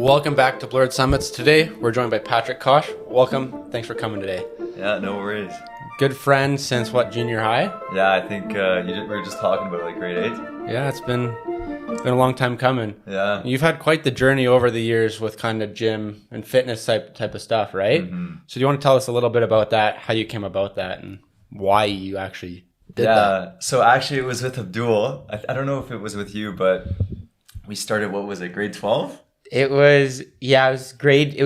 Welcome back to Blurred Summits. Today, we're joined by Patrick Koch. Welcome. Thanks for coming today. Yeah, no worries. Good friend since what, junior high? Yeah, I think we were just talking about like grade 8. Yeah, it's been a long time coming. Yeah. You've had quite the journey over the years with kind of gym and fitness type of stuff, right? Mm-hmm. So do you want to tell us a little bit about that, how you came about that, and why you actually did that? Yeah, so actually it was with Abdul. I don't know if it was with you, but we started, what was it, grade 12? It was grade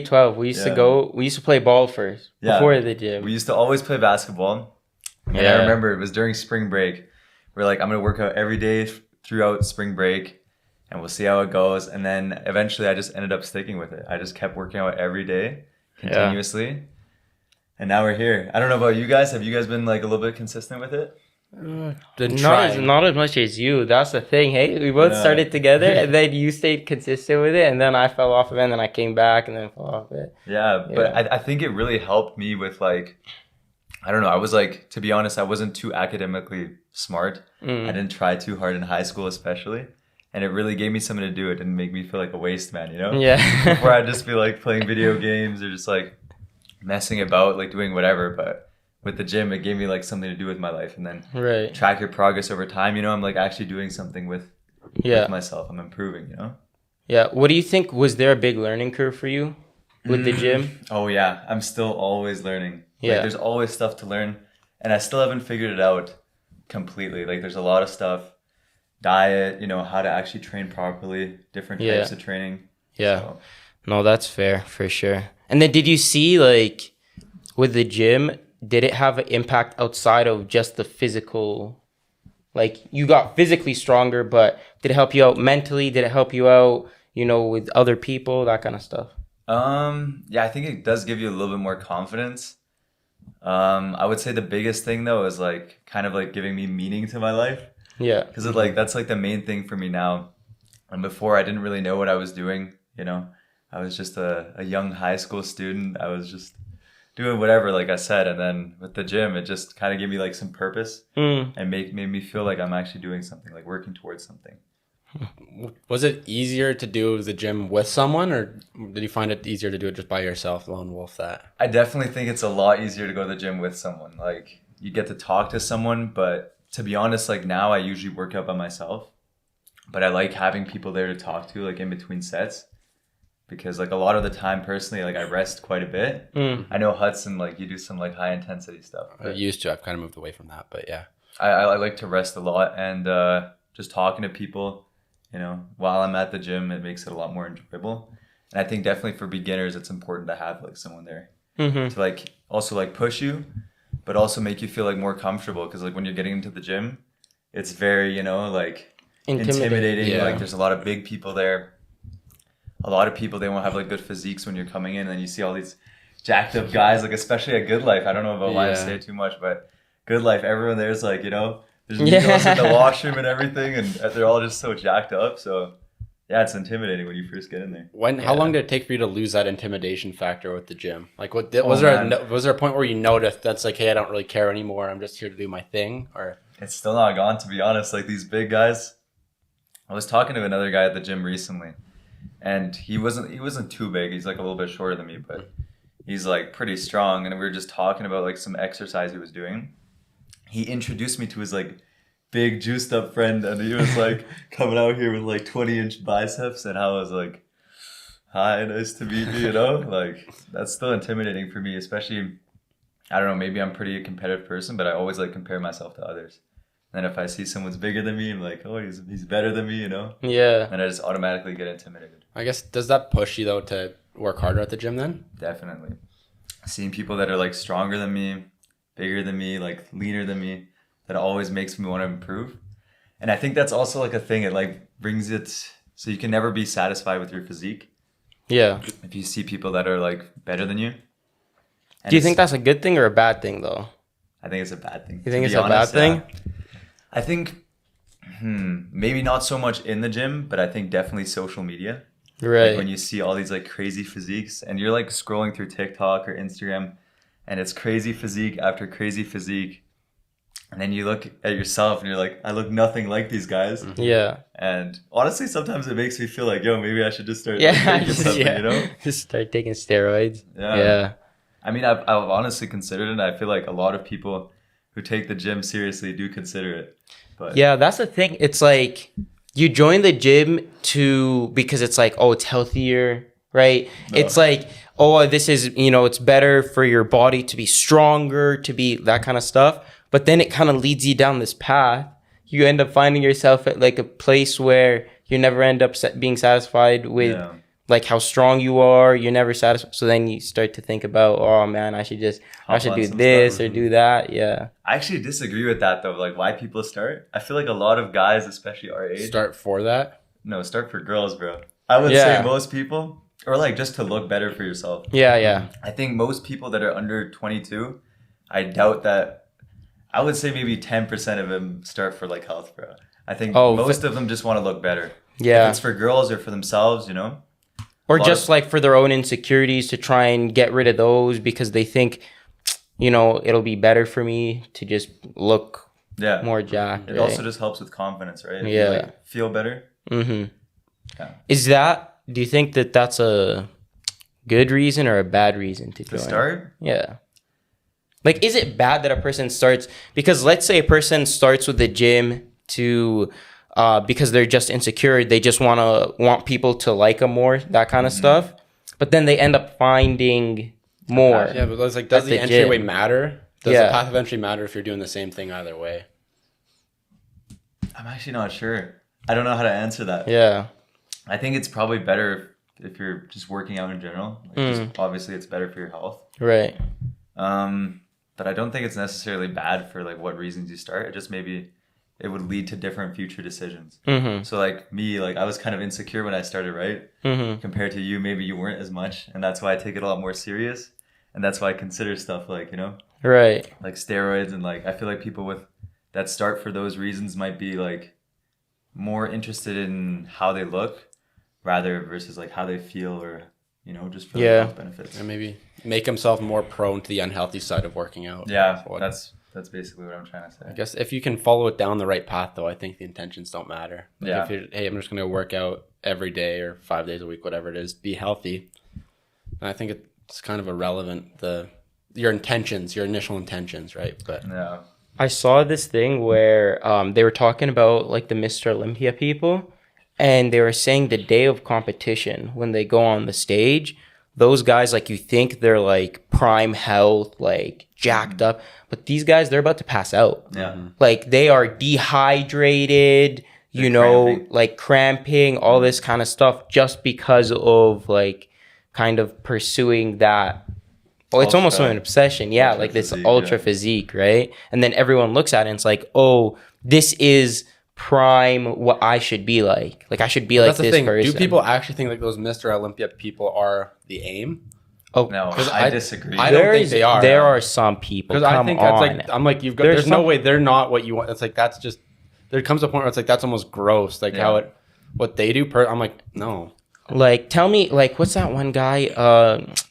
12. We used to play ball first before the gym. We used to always play basketball. And I remember it was during spring break. We're like, I'm going to work out every day throughout spring break and we'll see how it goes. And then eventually I just ended up sticking with it. I just kept working out every day continuously. Yeah. And now we're here. I don't know about you guys. Have you guys been like a little bit consistent with it? Not as much as you. That's the thing. Hey, we both started together, and then you stayed consistent with it, and then I fell off of it, and then I came back, and then fell off of it. Yeah, but I think it really helped me with like, I don't know. I was like, to be honest, I wasn't too academically smart. I didn't try too hard in high school, especially, and it really gave me something to do. It didn't make me feel like a waste man, you know? Yeah. Before I'd just be like playing video games or just like messing about, like doing whatever, but with the gym, it gave me like something to do with my life, and then track your progress over time. You know, I'm like actually doing something with myself. I'm improving, you know? Yeah. What do you think? Was there a big learning curve for you with the gym? Oh yeah. I'm still always learning. Yeah. Like, there's always stuff to learn, and I still haven't figured it out completely. Like there's a lot of stuff, diet, you know, how to actually train properly, different types of training. Yeah. So. No, that's fair for sure. And then did you see like with the gym, did it have an impact outside of just the physical? Like you got physically stronger, but did it help you out mentally? Did it help you out, you know, with other people, that kind of stuff? Yeah, I think it does give you a little bit more confidence. I would say the biggest thing though is like kind of like giving me meaning to my life. Yeah. Because like that's like the main thing for me now. And before I didn't really know what I was doing, you know. I was just a young high school student. I was just doing whatever, like I said, and then with the gym, it just kind of gave me like some purpose and made me feel like I'm actually doing something, like working towards something. Was it easier to do the gym with someone, or did you find it easier to do it just by yourself, lone wolf that? I definitely think it's a lot easier to go to the gym with someone. Like you get to talk to someone, but to be honest, like now I usually work out by myself, but I like having people there to talk to, like in between sets. Because like a lot of the time personally, like I rest quite a bit. I know Hudson, like you do some like high intensity stuff. I used to. I've kind of moved away from that, but yeah. I like to rest a lot, and just talking to people, you know, while I'm at the gym, it makes it a lot more enjoyable. And I think definitely for beginners, it's important to have like someone there to like also like push you, but also make you feel like more comfortable. Because like when you're getting into the gym, it's very, you know, like intimidating. Yeah. Like there's a lot of big people there. A lot of people, they won't have like good physiques when you're coming in, and you see all these jacked up guys, like especially at Good Life. I don't know about why I say it too much, but Good Life, everyone there's like, you know, there's girls in the washroom and everything, and they're all just so jacked up. So yeah, it's intimidating when you first get in there. How long did it take for you to lose that intimidation factor with the gym? Like, was there a point where you noticed that's like, hey, I don't really care anymore. I'm just here to do my thing, or? It's still not gone, to be honest. Like these big guys. I was talking to another guy at the gym recently. And he wasn't too big. He's like a little bit shorter than me, but he's like pretty strong. And we were just talking about like some exercise he was doing. He introduced me to his like big juiced up friend, and he was like coming out here with like 20-inch biceps, and I was like, hi, nice to meet you, you know? Like that's still intimidating for me, especially, I don't know, maybe I'm pretty a competitive person, but I always like compare myself to others. And then if I see someone's bigger than me, I'm like, oh, he's better than me, you know? Yeah. And I just automatically get intimidated. I guess, does that push you, though, to work harder at the gym then? Definitely. Seeing people that are, like, stronger than me, bigger than me, like, leaner than me, that always makes me want to improve. And I think that's also, like, a thing. It, like, brings it... So you can never be satisfied with your physique. Yeah. If you see people that are, like, better than you. Do you think that's a good thing or a bad thing, though? I think it's a bad thing. You think it's a bad thing? I think... maybe not so much in the gym, but I think definitely social media. Right. Like when you see all these like crazy physiques and you're like scrolling through TikTok or Instagram and it's crazy physique after crazy physique, And then you look at yourself and you're like, I look nothing like these guys. Yeah. And honestly, sometimes it makes me feel like, yo, maybe I should just start Yeah. taking something, you know? Just start taking steroids. Yeah. Yeah. I mean, I've honestly considered it. And I feel like a lot of people who take the gym seriously do consider it. But Yeah, that's the thing. It's like you join the gym because it's like, oh, it's healthier, right? No. It's like, oh, this is, it's better for your body to be stronger, to be that kind of stuff. But then it kind of leads you down this path. You end up finding yourself at like a place where you never end up being satisfied with like how strong you are. You're never satisfied. So then you start to think about, oh man, I should do this or do that. Yeah. I actually disagree with that though. Like why people start. I feel like a lot of guys, especially our age, Start for that? No, start for girls, bro. I would say most people, or like just to look better for yourself. Yeah, yeah. I think most people that are under 22, I doubt that. I would say maybe 10% of them start for like health, bro. I think most of them just want to look better. Yeah. If it's for girls or for themselves, Or just like for their own insecurities to try and get rid of those because they think, it'll be better for me to just look more jacked. It also just helps with confidence, right? If Yeah. you, like, feel better. Mm-hmm. Yeah. Do you think that that's a good reason or a bad reason to join? Start? Yeah. Like, is it bad that a person starts? Because let's say a person starts with the gym because they're just insecure. They just want people to like them more, that kind of stuff. But then they end up finding more. Yeah, but it's like, does the entryway matter? Does the path of entry matter if you're doing the same thing either way? I'm actually not sure. I don't know how to answer that. Yeah. I think it's probably better if you're just working out in general. Just obviously, it's better for your health. Right. But I don't think it's necessarily bad for like what reasons you start. It just maybe it would lead to different future decisions. So like me, like I was kind of insecure when I started, right? Compared to you, maybe you weren't as much, and that's why I take it a lot more serious, and that's why I consider stuff like right, like steroids, and like I feel like people with that start for those reasons might be like more interested in how they look rather versus like how they feel or just for the health benefits. And maybe make himself more prone to the unhealthy side of working out. Yeah, that's basically what I'm trying to say. I guess if you can follow it down the right path, though, I think the intentions don't matter. Like Yeah. If you're, hey, I'm just going to work out every day or 5 days a week, whatever it is, be healthy. And I think it's kind of irrelevant, your intentions, your initial intentions, right? But Yeah. I saw this thing where they were talking about like the Mr. Olympia people, and they were saying the day of competition when they go on the stage, those guys, like you think they're like prime health, like jacked up, but these guys, they're about to pass out. Yeah. Like they are dehydrated, Cramping. like cramping, all this kind of stuff just because of like kind of pursuing that. Oh, it's almost an obsession. Yeah, ultra like this physique, ultra physique, right? And then everyone looks at it and it's like, oh, this is prime what I should be like. Like I should be like that's the this thing. person. Do people actually think like those Mr. Olympia people are the aim? Oh, No, 'Cause I disagree. I don't think they are. There are some people. Because I Come think that's on. like, I'm like, There's no some- way they're not what you want. It's like, that's just, there comes a point where it's like, that's almost gross. Like what they do. I'm like, no. Like, tell me, like, what's that one guy?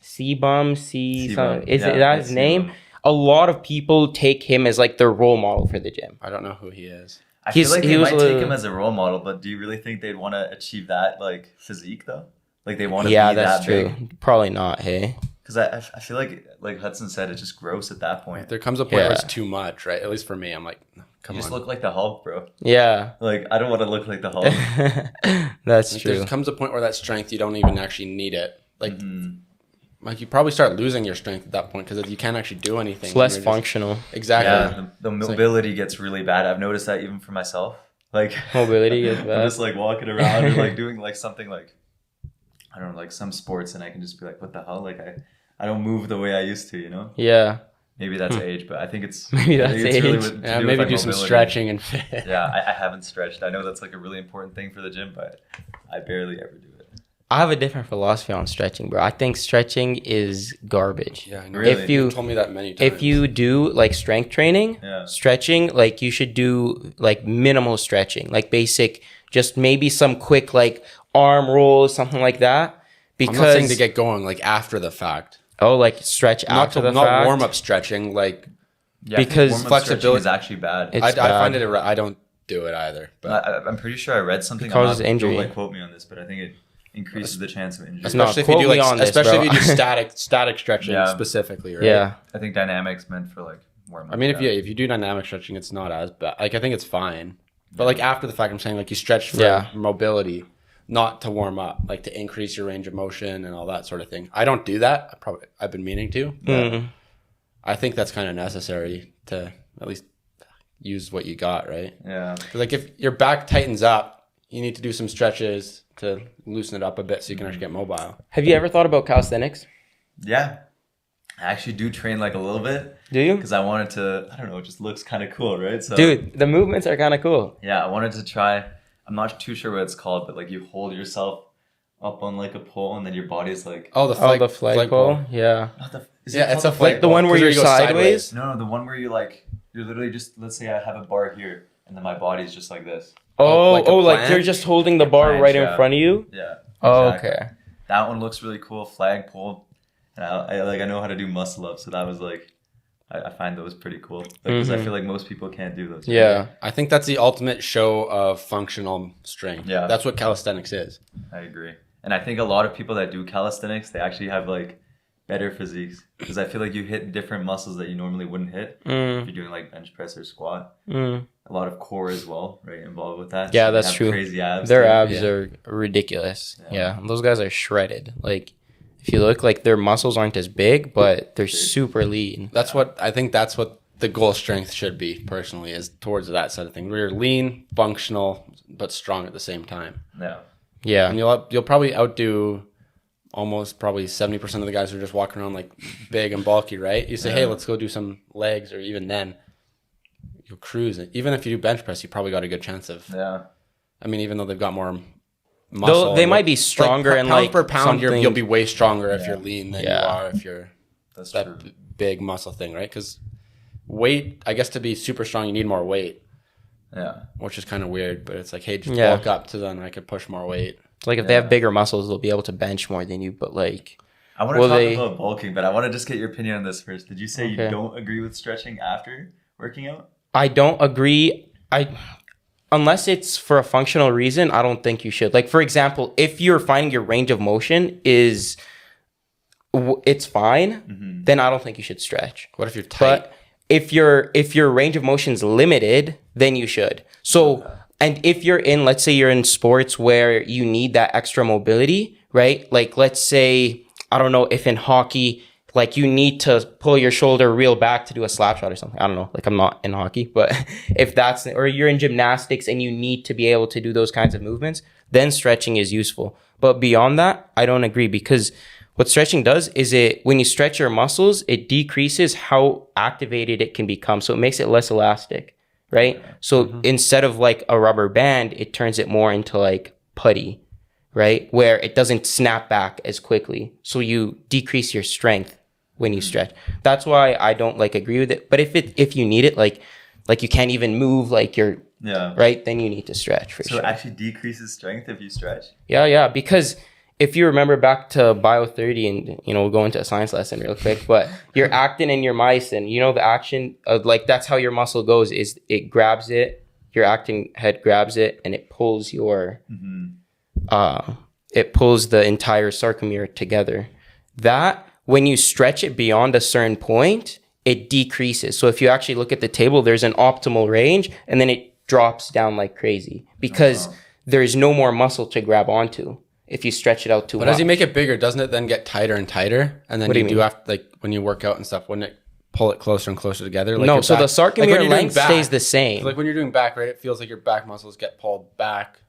C-Bum, C-Bum. is Yeah, that his name? A lot of people take him as like their role model for the gym. I don't know who he is. I feel like he they was might take a- him as a role model, but do you really think they'd want to achieve that like physique though? Like they want to Yeah, be that's that true. big? Probably not. Hey, Because I feel like Hudson said, it's just gross at that point. There comes a point where Yeah. it's too much, right? At least for me, I'm like, come You just on. look like the Hulk, bro. yeah, Like I don't want to look like the Hulk. that's Like, true. there comes a point where that strength, you don't even actually need it. Like, Mm-hmm. like you probably start losing your strength at that point because you can't actually do anything. It's less You're just- functional. Exactly. Yeah, the mobility gets really bad. I've noticed that even for myself. Like Mobility is I'm bad. just like walking around or like doing like something like I don't know, like some sports, and I can just be like, what the hell? Like I don't move the way I used to, you know? Yeah, Maybe that's age, but I think it's Maybe I that's think it's really age. to Yeah, with, maybe like, do some mobility. stretching and fit. Yeah, I haven't stretched. I know that's like a really important thing for the gym, but I barely ever do it. I have a different philosophy on stretching, bro. I think stretching is garbage. Yeah, I know. Really? If you told me that many times. if you do like strength training, Yeah. stretching, like you should do like minimal stretching, like basic, just maybe some quick like arm rolls, something like that. I'm not Because saying to get going like after the fact. like stretch Not after to, the not fact. warm up stretching, like Yeah, because warm-up flexibility stretching is actually bad. It's I find bad. it. I don't do it either. But I'm pretty sure I read something. Causes injury. Don't quote me on this, but I think it increases the chance of injury. No, especially if quote you do me on this, especially bro. if you do static stretching Yeah. specifically, right? Yeah. I think dynamics meant for like warm up. I mean, if you do dynamic stretching, it's not as bad. Like I think it's fine. But like after the fact, I'm saying like you stretch for mobility, not to warm up, like to increase your range of motion and all that sort of thing. I don't do that. I've been meaning to. But I think that's kind of necessary to at least use what you got, right? Yeah. Like if your back tightens up, you need to do some stretches to loosen it up a bit so you can actually get mobile. Have you ever thought about calisthenics? Yeah. I actually do train like a little bit. Do you? Because I wanted to, I don't know, it just looks kind of cool, right? So Dude, the movements are kind of cool. yeah, I wanted to try, I'm not too sure what it's called, but like you hold yourself up on like a pole and then your body's like, Oh, the flag pole. Yeah. not the, Yeah, it's a called flag Like the one pole, where 'cause you're you go sideways? No, the one where you're literally just, let's say I have a bar here and then my body's just like this. Like a Like planche? you're just holding the bar Planche, right in yeah. front of you? Yeah. Oh, exactly. okay. That one looks really cool, flagpole. And I know how to do muscle up, so that was like, I find those pretty cool. Because I feel like most people can't do those. Yeah. I think that's the ultimate show of functional strength. Yeah. That's what calisthenics is. I agree. And I think a lot of people that do calisthenics, they actually have like better physiques. Because I feel like you hit different muscles that you normally wouldn't hit. If you're doing like bench press or squat. A lot of core as well, right? Involved with that. Yeah, So they that's have true. Crazy abs. Their too. abs are ridiculous. Yeah. Those guys are shredded. Like, if you look, like their muscles aren't as big, but they're super lean. That's what the goal strength should be personally, is towards that side of things where you're lean, functional, but strong at the same time. Yeah. Yeah. And you'll probably outdo almost probably 70% of the guys who are just walking around like big and bulky, right? You say, hey, let's go do some legs, or even then you'll cruise it. Even if you do bench press, you probably got a good chance of. Yeah. I mean, even though they've got more muscle, They might be stronger and pound like per pound, something- you'll be way stronger if you're lean than you Yeah. are if you're That's that true. big muscle thing, right? Because weight, I guess, to be super strong, you need more weight, Yeah. which is kind of weird. But it's like, hey, just Yeah. bulk up to then I could push more weight. Like if they have bigger muscles, they'll be able to bench more than you. But like, I want to Will talk they- about bulking, but I want to just get your opinion on this first. Did you say you Okay. don't agree with stretching after working out? I don't agree. Unless it's for a functional reason, I don't think you should. Like for example, if you're finding your range of motion is it's fine, then I don't think you should stretch. What if you're tight? But if your range of motion is limited, then you should. So, and if you're in, let's say you're in sports where you need that extra mobility, right? Like let's say, I don't know, if in hockey, like you need to pull your shoulder real back to do a slap shot or something. I don't know. Like I'm not in hockey, but if that's, or you're in gymnastics and you need to be able to do those kinds of movements, then stretching is useful. But beyond that, I don't agree, because what stretching does is when you stretch your muscles, it decreases how activated it can become. So it makes it less elastic, right? So instead of like a rubber band, it turns it more into like putty, right? Where it doesn't snap back as quickly. So you decrease your strength when you stretch. That's why I don't like agree with it. But if you need it, like you can't even move, like you're right, then you need to stretch for So sure. it actually decreases strength if you stretch? Yeah, because if you remember back to Bio 30, and we'll go into a science lesson real quick, but your actin and your myosin, the action of like that's how your muscle goes, is it grabs it, your actin head grabs it, and it pulls it pulls the entire sarcomere together. That when you stretch it beyond a certain point, it decreases. So if you actually look at the table, there's an optimal range, and then it drops down like crazy because there's no more muscle to grab onto if you stretch it out too much. But as you make it bigger, doesn't it then get tighter and tighter? And then What do you mean? have, like when you work out and stuff, wouldn't it pull it closer and closer together? Like No, your so the back- like when sarcomere you're doing length back, stays the same. Like when you're doing back, right? It feels like your back muscles get pulled back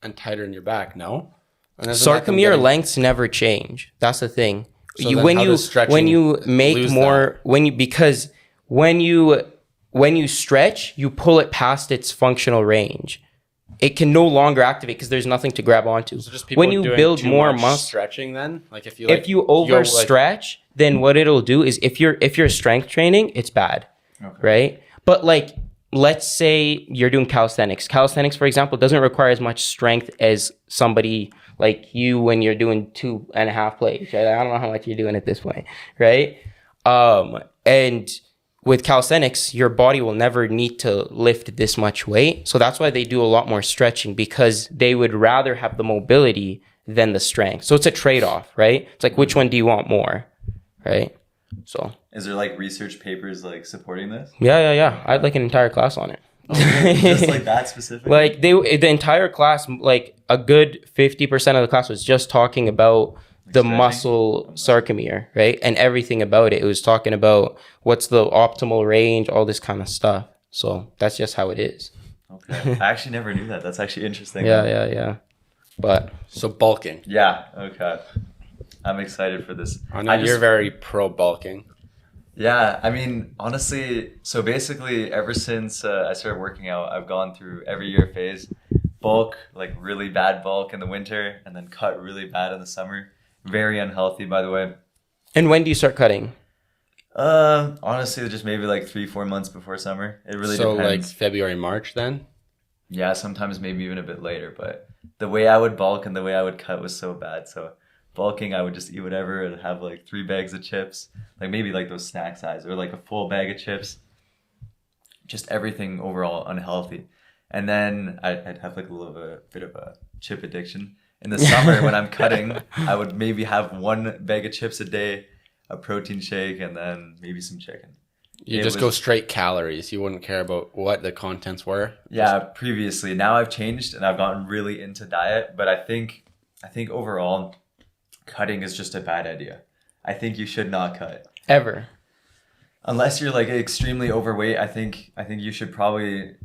and tighter in your back. No, and isn't that them Sarcomere getting- lengths never change. That's the thing. So then how does stretching when you make lose more because when you stretch, you pull it past its functional range. It can no longer activate because there's nothing to grab onto. So just people when you doing build too more much muscle, stretching, then like if you overstretch, then what it'll do is if you're strength training, it's bad, right? But like let's say you're doing calisthenics. Calisthenics, for example, doesn't require as much strength as somebody like you when you're doing 2.5 plates. Right? I don't know how much you're doing at this point, right? And with calisthenics, your body will never need to lift this much weight. So that's why they do a lot more stretching, because they would rather have the mobility than the strength. So it's a trade-off, right? It's like, which one do you want more, right? So is there like research papers like supporting this? Yeah. I had like an entire class on it. Just like that specifically? Like the entire class, like a good 50% of the class was just talking about the muscle sarcomere, right? And everything about it. It was talking about what's the optimal range, all this kind of stuff. So that's just how it is. Okay. I actually never knew that. That's actually interesting. Yeah. But so bulking. Yeah. Okay. I'm excited for this. I know you're very pro bulking. Yeah. I mean, honestly, so basically ever since I started working out, I've gone through every year phase. Bulk, like really bad bulk in the winter, and then cut really bad in the summer. Very unhealthy, by the way. And when do you start cutting? Honestly, just maybe like 3-4 months before summer. It really depends. So like February, March then? Yeah, sometimes maybe even a bit later. But the way I would bulk and the way I would cut was so bad. So bulking, I would just eat whatever and have like 3 bags of chips. Like maybe like those snack size, or like a full bag of chips. Just everything overall unhealthy. And then I'd have like a little bit of a chip addiction. In the summer, when I'm cutting, I would maybe have 1 bag of chips a day, a protein shake, and then maybe some chicken. You just go straight calories. You wouldn't care about what the contents were? Yeah, previously. Now I've changed and I've gotten really into diet. But I think overall, cutting is just a bad idea. I think you should not cut. Ever. Unless you're like extremely overweight, I think you should probably...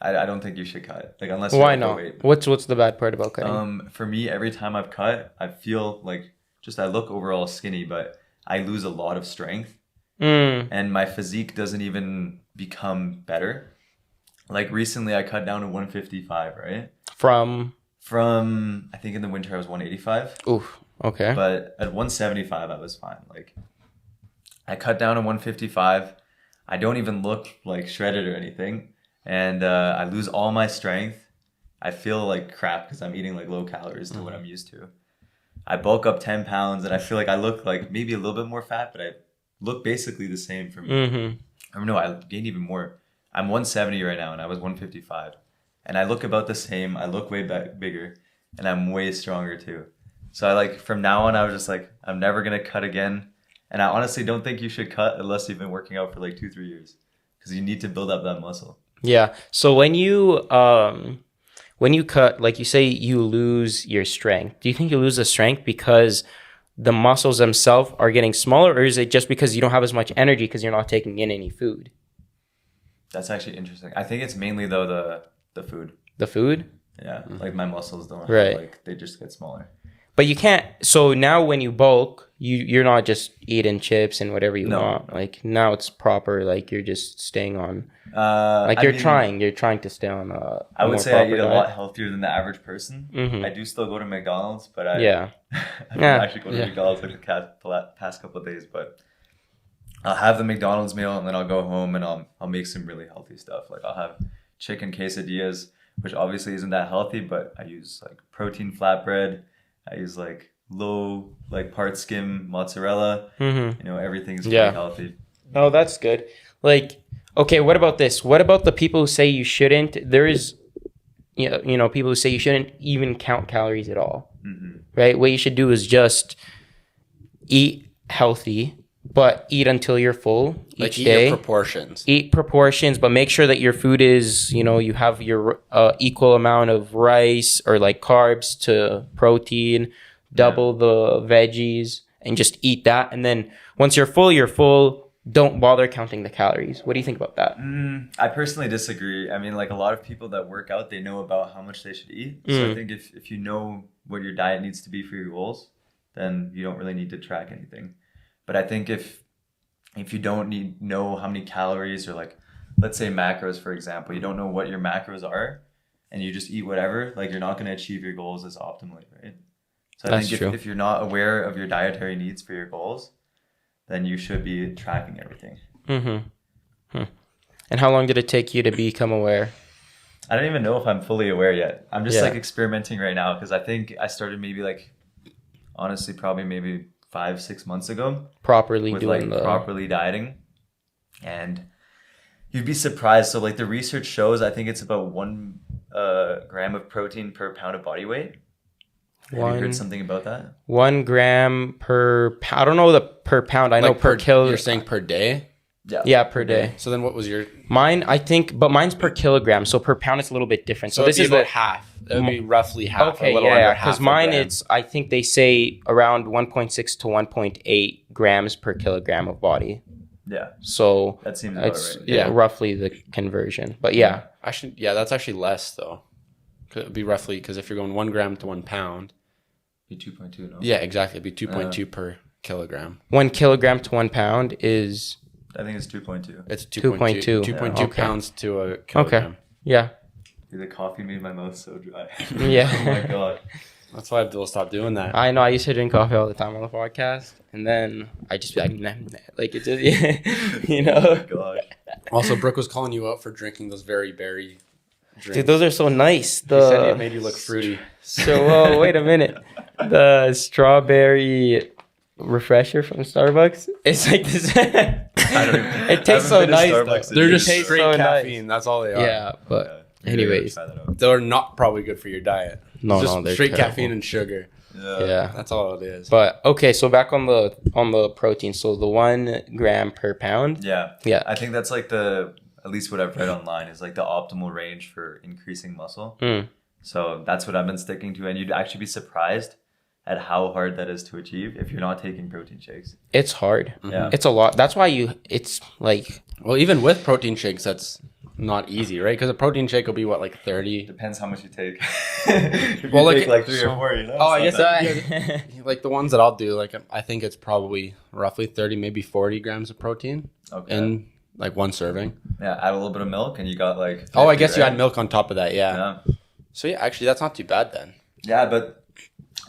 I don't think you should cut. Like unless you're overweight. What's the bad part about cutting? For me, every time I've cut, I feel like I look overall skinny, but I lose a lot of strength. And my physique doesn't even become better. Like recently I cut down to 155, right? From I think in the winter I was 185. Oof. Okay. But at 175 I was fine. Like I cut down to 155. I don't even look like shredded or anything. And I lose all my strength. I feel like crap because I'm eating like low calories to what I'm used to. I bulk up 10 pounds and I feel like I look like maybe a little bit more fat, but I look basically the same for me. Mm-hmm. Or no, I gained even more. I'm 170 right now and I was 155. And I look about the same. I look way bigger and I'm way stronger too. So I like from now on, I was just like, I'm never going to cut again. And I honestly don't think you should cut unless you've been working out for like 2-3 years because you need to build up that muscle. Yeah. So when you cut, like you say, you lose your strength. Do you think you lose the strength because the muscles themselves are getting smaller, or is it just because you don't have as much energy because you're not taking in any food? That's actually interesting. I think it's mainly though the food. The food? Yeah. Like my muscles don't right. Like they just get smaller. But you can't. So now when you bulk, you're not just eating chips and whatever you want. Like now it's proper. Like you're just staying on. Like you're trying to stay on. I would say I eat a lot healthier than the average person. Mm-hmm. I do still go to McDonald's, but I don't actually go to McDonald's like the past couple of days. But I'll have the McDonald's meal and then I'll go home and I'll make some really healthy stuff. Like I'll have chicken quesadillas, which obviously isn't that healthy, but I use like protein flatbread. I use like low part skim mozzarella. Mm-hmm. You know, everything's pretty healthy. Oh, that's good. Like, okay, what about this? What about the people who say you shouldn't? There is, you know, people who say you shouldn't even count calories at all. Mm-hmm. Right? What you should do is just eat healthy, but eat until you're full each day. Eat proportions, but make sure that your food is, you know, you have your equal amount of rice or like carbs to protein, double the veggies, and just eat that. And then once you're full. Don't bother counting the calories. What do you think about that? I personally disagree. I mean, like a lot of people that work out, they know about how much they should eat. So I think if you know what your diet needs to be for your goals, then you don't really need to track anything. But I think if you don't know how many calories or like, let's say macros, for example, you don't know what your macros are and you just eat whatever, like you're not going to achieve your goals as optimally, right? So I think if you're not aware of your dietary needs for your goals, then you should be tracking everything. Mm-hmm. And how long did it take you to become aware? I don't even know if I'm fully aware yet. I'm just like experimenting right now because I think I started maybe like, honestly, probably maybe 5-6 months ago. Properly dieting. And you'd be surprised. So like the research shows, I think it's about 1 gram of protein per pound of body weight. Have you heard something about that? 1 gram per pound. I don't know the per pound. I know per kilo. You're saying per day? Yeah, per day. So then what was your... Mine, I think, but mine's per kilogram. So per pound, it's a little bit different. So this is about half. It would be roughly half. Okay, yeah. Because mine, it's, I think they say around 1.6 to 1.8 grams per kilogram of body. Yeah. So that seems about right. Yeah, roughly the conversion. But yeah. That's actually less though. Could it be roughly, because if you're going 1 gram to 1 pound... It'd be 2.2, no? Yeah, exactly. It'd be 2.2 per kilogram. 1 kilogram to 1 pound is... I think it's 2.2. It's 2.2. 2.2 pounds to a kilogram. Okay. Yeah. Dude, the coffee made my mouth so dry. Yeah. Oh my god. That's why Abdul stopped doing that. I know. I used to drink coffee all the time on the podcast, and then I just be like it's just, you know. Oh my god. Also, Brooke was calling you out for drinking those very berry drinks. Dude, those are so nice. He said it made you look fruity. So, wait a minute. The strawberry refresher from Starbucks. It's like this. It tastes so nice. They're just straight caffeine. That's all they are. Yeah, but anyways, they're not probably good for your diet. No, just they're straight terrible. caffeine and sugar. Yeah, that's all it is. But okay, so back on the protein. So the 1 gram per pound. Yeah. I think that's like at least what I've read online is like the optimal range for increasing muscle. So that's what I've been sticking to, and you'd actually be surprised at how hard that is to achieve if you're not taking protein shakes. It's hard. Yeah. It's a lot. That's why it's like... Well, even with protein shakes, that's not easy, right? Because a protein shake will be what, like 30? Depends how much you take. Well, like 3 or 4, you know? Oh, I guess like the ones that I'll do, like I think it's probably roughly 30, maybe 40 grams of protein in like one serving. Yeah, add a little bit of milk and you got like... 50, I guess you add milk on top of that, yeah. So yeah, actually that's not too bad then. Yeah, but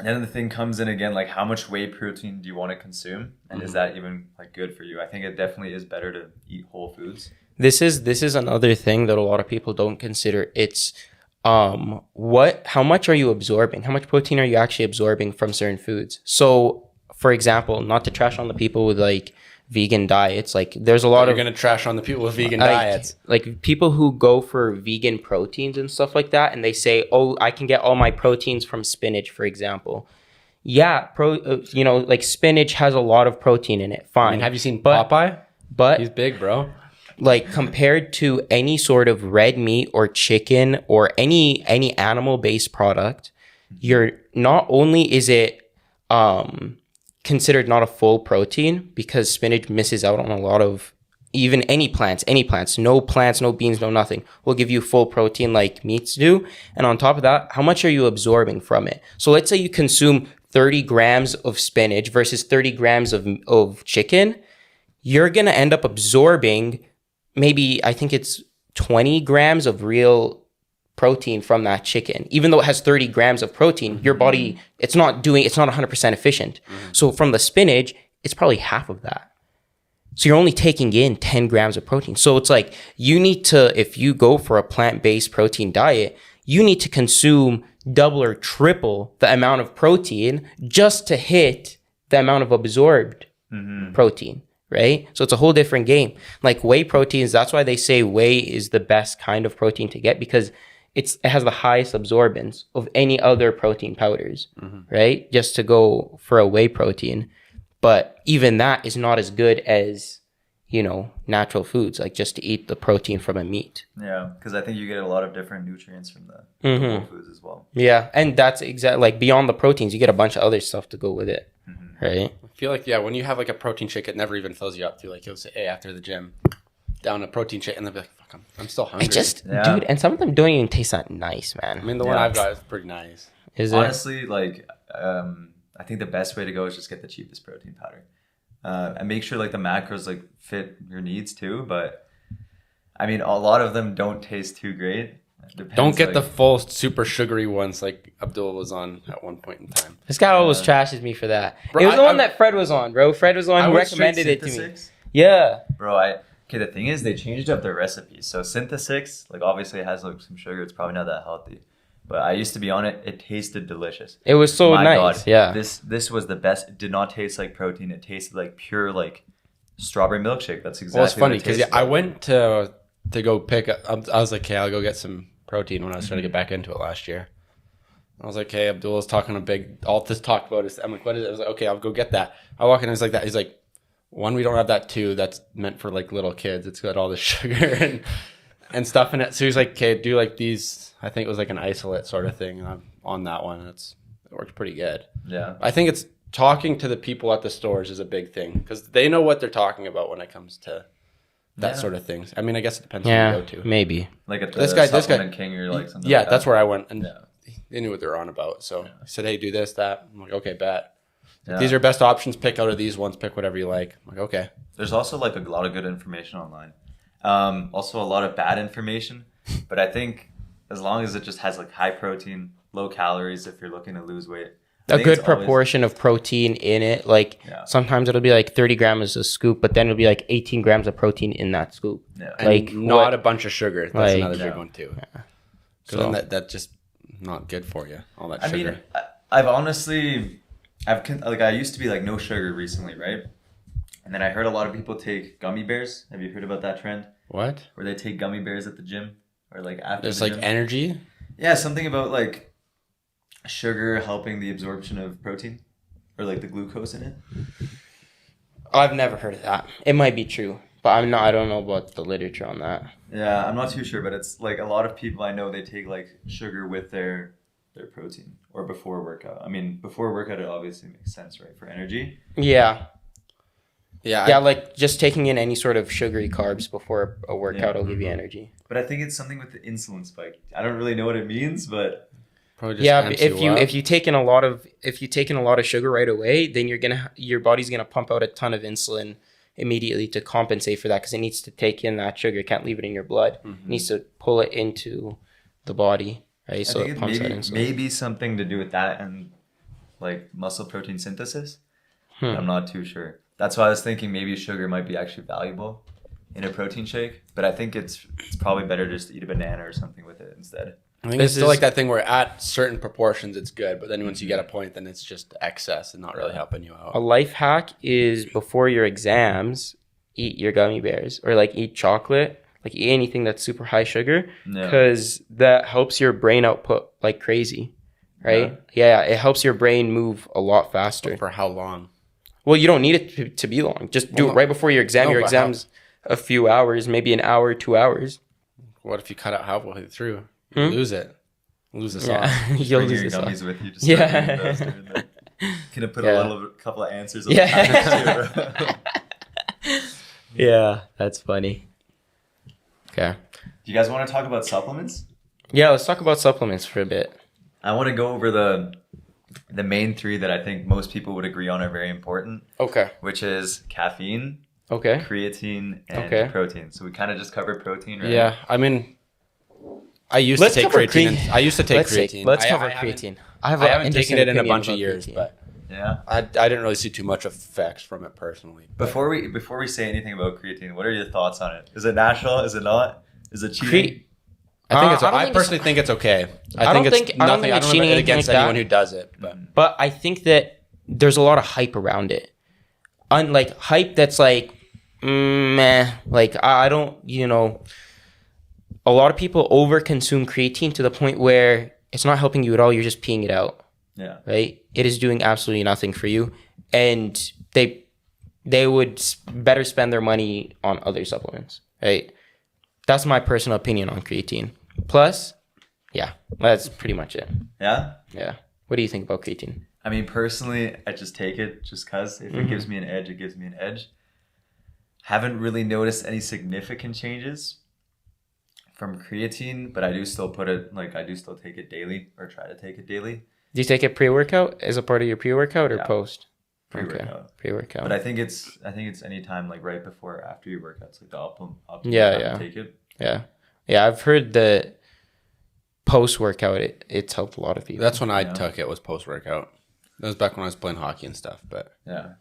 then the thing comes in again, like how much whey protein do you want to consume? And is that even like good for you? I think it definitely is better to eat whole foods. This is another thing that a lot of people don't consider. It's how much are you absorbing? How much protein are you actually absorbing from certain foods? So for example, not to trash on the people with like vegan diets, like there's a lot You're gonna trash on the people with vegan diets. Like people who go for vegan proteins and stuff like that, and they say, "Oh, I can get all my proteins from spinach," for example. Yeah, like spinach has a lot of protein in it. Fine. I mean, have you seen Popeye? But he's big, bro. Like compared to any sort of red meat or chicken or any animal-based product, you're not only is it considered not a full protein because spinach misses out on a lot of even any plants, no beans, no nothing will give you full protein like meats do. And on top of that, how much are you absorbing from it? So let's say you consume 30 grams of spinach versus 30 grams of chicken. You're going to end up absorbing maybe, I think it's 20 grams of real protein from that chicken. Even though it has 30 grams of protein, your body, it's not 100% efficient. So from the spinach, it's probably half of that. So you're only taking in 10 grams of protein. So it's like you need to, if you go for a plant-based protein diet, you need to consume double or triple the amount of protein just to hit the amount of absorbed protein. Right? So it's a whole different game. Like whey proteins, that's why they say whey is the best kind of protein to get because it has the highest absorbance of any other protein powders, right? Just to go for a whey protein. But even that is not as good as, natural foods, like just to eat the protein from a meat. Yeah, because I think you get a lot of different nutrients from the whole foods as well. Yeah, and that's exactly, like beyond the proteins, you get a bunch of other stuff to go with it, right? I feel like, when you have like a protein shake, it never even fills you up too. Like you'll say, hey, after the gym, down a protein shake, and they'll be like, fuck, I'm still hungry. It just, dude, and some of them don't even taste that nice, man. I mean, the one I've got is pretty nice. Is honestly, like, I think the best way to go is just get the cheapest protein powder. And make sure like the macros like fit your needs too. But I mean, a lot of them don't taste too great. Don't get the full super sugary ones like Abdul was on at one point in time. This guy always trashes me for that. Bro, it was the one that Fred was on, bro. Fred was the one who recommended it to me. Yeah. Bro, the thing is they changed up their recipes. So Synthesix, like obviously it has like some sugar. It's probably not that healthy. But I used to be on it. It tasted delicious. It was so nice. God, yeah. This was the best. It did not taste like protein. It tasted like pure like strawberry milkshake. That's exactly. Well, it's funny because I like. went to go pick up. I was like, okay, I'll go get some protein when I was trying to get back into it last year. I was like, hey, Abdul was talking all this talk about is. I'm like, what is it? I was like, okay, I'll go get that. I walk in and he's like that. He's like, one, we don't have that. Two, that's meant for like little kids. It's got all the sugar and stuff in it. So he's like, okay, do like these. I think it was like an isolate sort of thing. And I'm on that one. It works pretty good. Yeah. I think it's talking to the people at the stores is a big thing because they know what they're talking about when it comes to that sort of things. I mean, I guess it depends who you go to. Maybe. Like at the this guy, King or like something. Yeah, like that's where I went and yeah. they knew what they were on about. So I said, hey, do this, that. I'm like, okay, bet. Yeah. These are best options. Pick out of these ones. Pick whatever you like. I'm like, okay. There's also like a lot of good information online. Also a lot of bad information. But I think as long as it just has like high protein, low calories, if you're looking to lose weight. A good proportion of protein in it. Like sometimes it'll be like 30 grams a scoop, but then it'll be like 18 grams of protein in that scoop. Yeah. Like and not a bunch of sugar. That's like, another big one too. Yeah. So then that's just not good for you. All that sugar. I mean, I've honestly, I used to be like no sugar recently, right? And then I heard a lot of people take gummy bears. Have you heard about that trend? What? Where they take gummy bears at the gym or like after There's the like gym? energy. Yeah, something about like sugar helping the absorption of protein or like the glucose in it. I've never heard of that. It might be true, but I don't know about the literature on that. Yeah, I'm not too sure, but it's like a lot of people I know, they take like sugar with their protein or before workout. I mean, before workout, it obviously makes sense, right? For energy. Yeah. Yeah. Like just taking in any sort of sugary carbs before a workout will give you energy. But I think it's something with the insulin spike. I don't really know what it means, but Just if you take in a lot of sugar right away, then your body's gonna pump out a ton of insulin immediately to compensate for that because it needs to take in that sugar. It can't leave it in your blood. It needs to pull it into the body, right? So it pumps that insulin. Maybe something to do with that and like muscle protein synthesis. I'm not too sure. That's why I was thinking maybe sugar might be actually valuable in a protein shake, but I think it's probably better just to eat a banana or something with it instead. I think it's still like that thing where at certain proportions it's good, but then once you get a point, then it's just excess and not really helping you out. A life hack is before your exams, eat your gummy bears or like eat chocolate, like eat anything that's super high sugar because that helps your brain output like crazy, right? Yeah, it helps your brain move a lot faster. For how long? Well, you don't need it to be long. Just do it right before your exam. Your exam's a few hours, maybe an hour, 2 hours. What if you cut it halfway through? You lose it. Lose the sauce. You'll lose your the gummies sauce. with you. Just Can I put a couple of answers on the package too? Yeah, that's funny. Okay. Do you guys want to talk about supplements? Yeah, let's talk about supplements for a bit. I want to go over the main three that I think most people would agree on are very important. Okay. Which is caffeine, Okay. creatine, and protein. So we kind of just covered protein, right? Yeah, I mean, I used to take creatine. I used to take creatine. Let's cover creatine. I haven't taken it in a bunch of years, creatine. but Yeah. I didn't really see too much effects from it personally. Before we say anything about creatine, what are your thoughts on it? Is it natural? Is it not? Is it cheating? I personally think it's okay. I think it's nothing. I don't have it against anyone who does it, but I think that there's a lot of hype around it. Unlike hype that's like, meh. Like I don't, a lot of people overconsume creatine to the point where it's not helping you at all. You're just peeing it out. Yeah. Right. It is doing absolutely nothing for you, and they would better spend their money on other supplements. Right. That's my personal opinion on creatine. Plus, yeah, that's pretty much it. Yeah? Yeah. What do you think about creatine? I mean, personally, I just take it just because if it gives me an edge, it gives me an edge. Haven't really noticed any significant changes from creatine, but I do still take it daily or try to take it daily. Do you take it pre-workout as a part of your pre-workout or post? Pre-workout. Okay. Pre-workout. But I think it's anytime like right before or after your workouts, like the optimum time to take it. Yeah. Yeah, I've heard that post-workout it's helped a lot of people. That's when I took it, was post-workout. That was back when I was playing hockey and stuff, but yeah.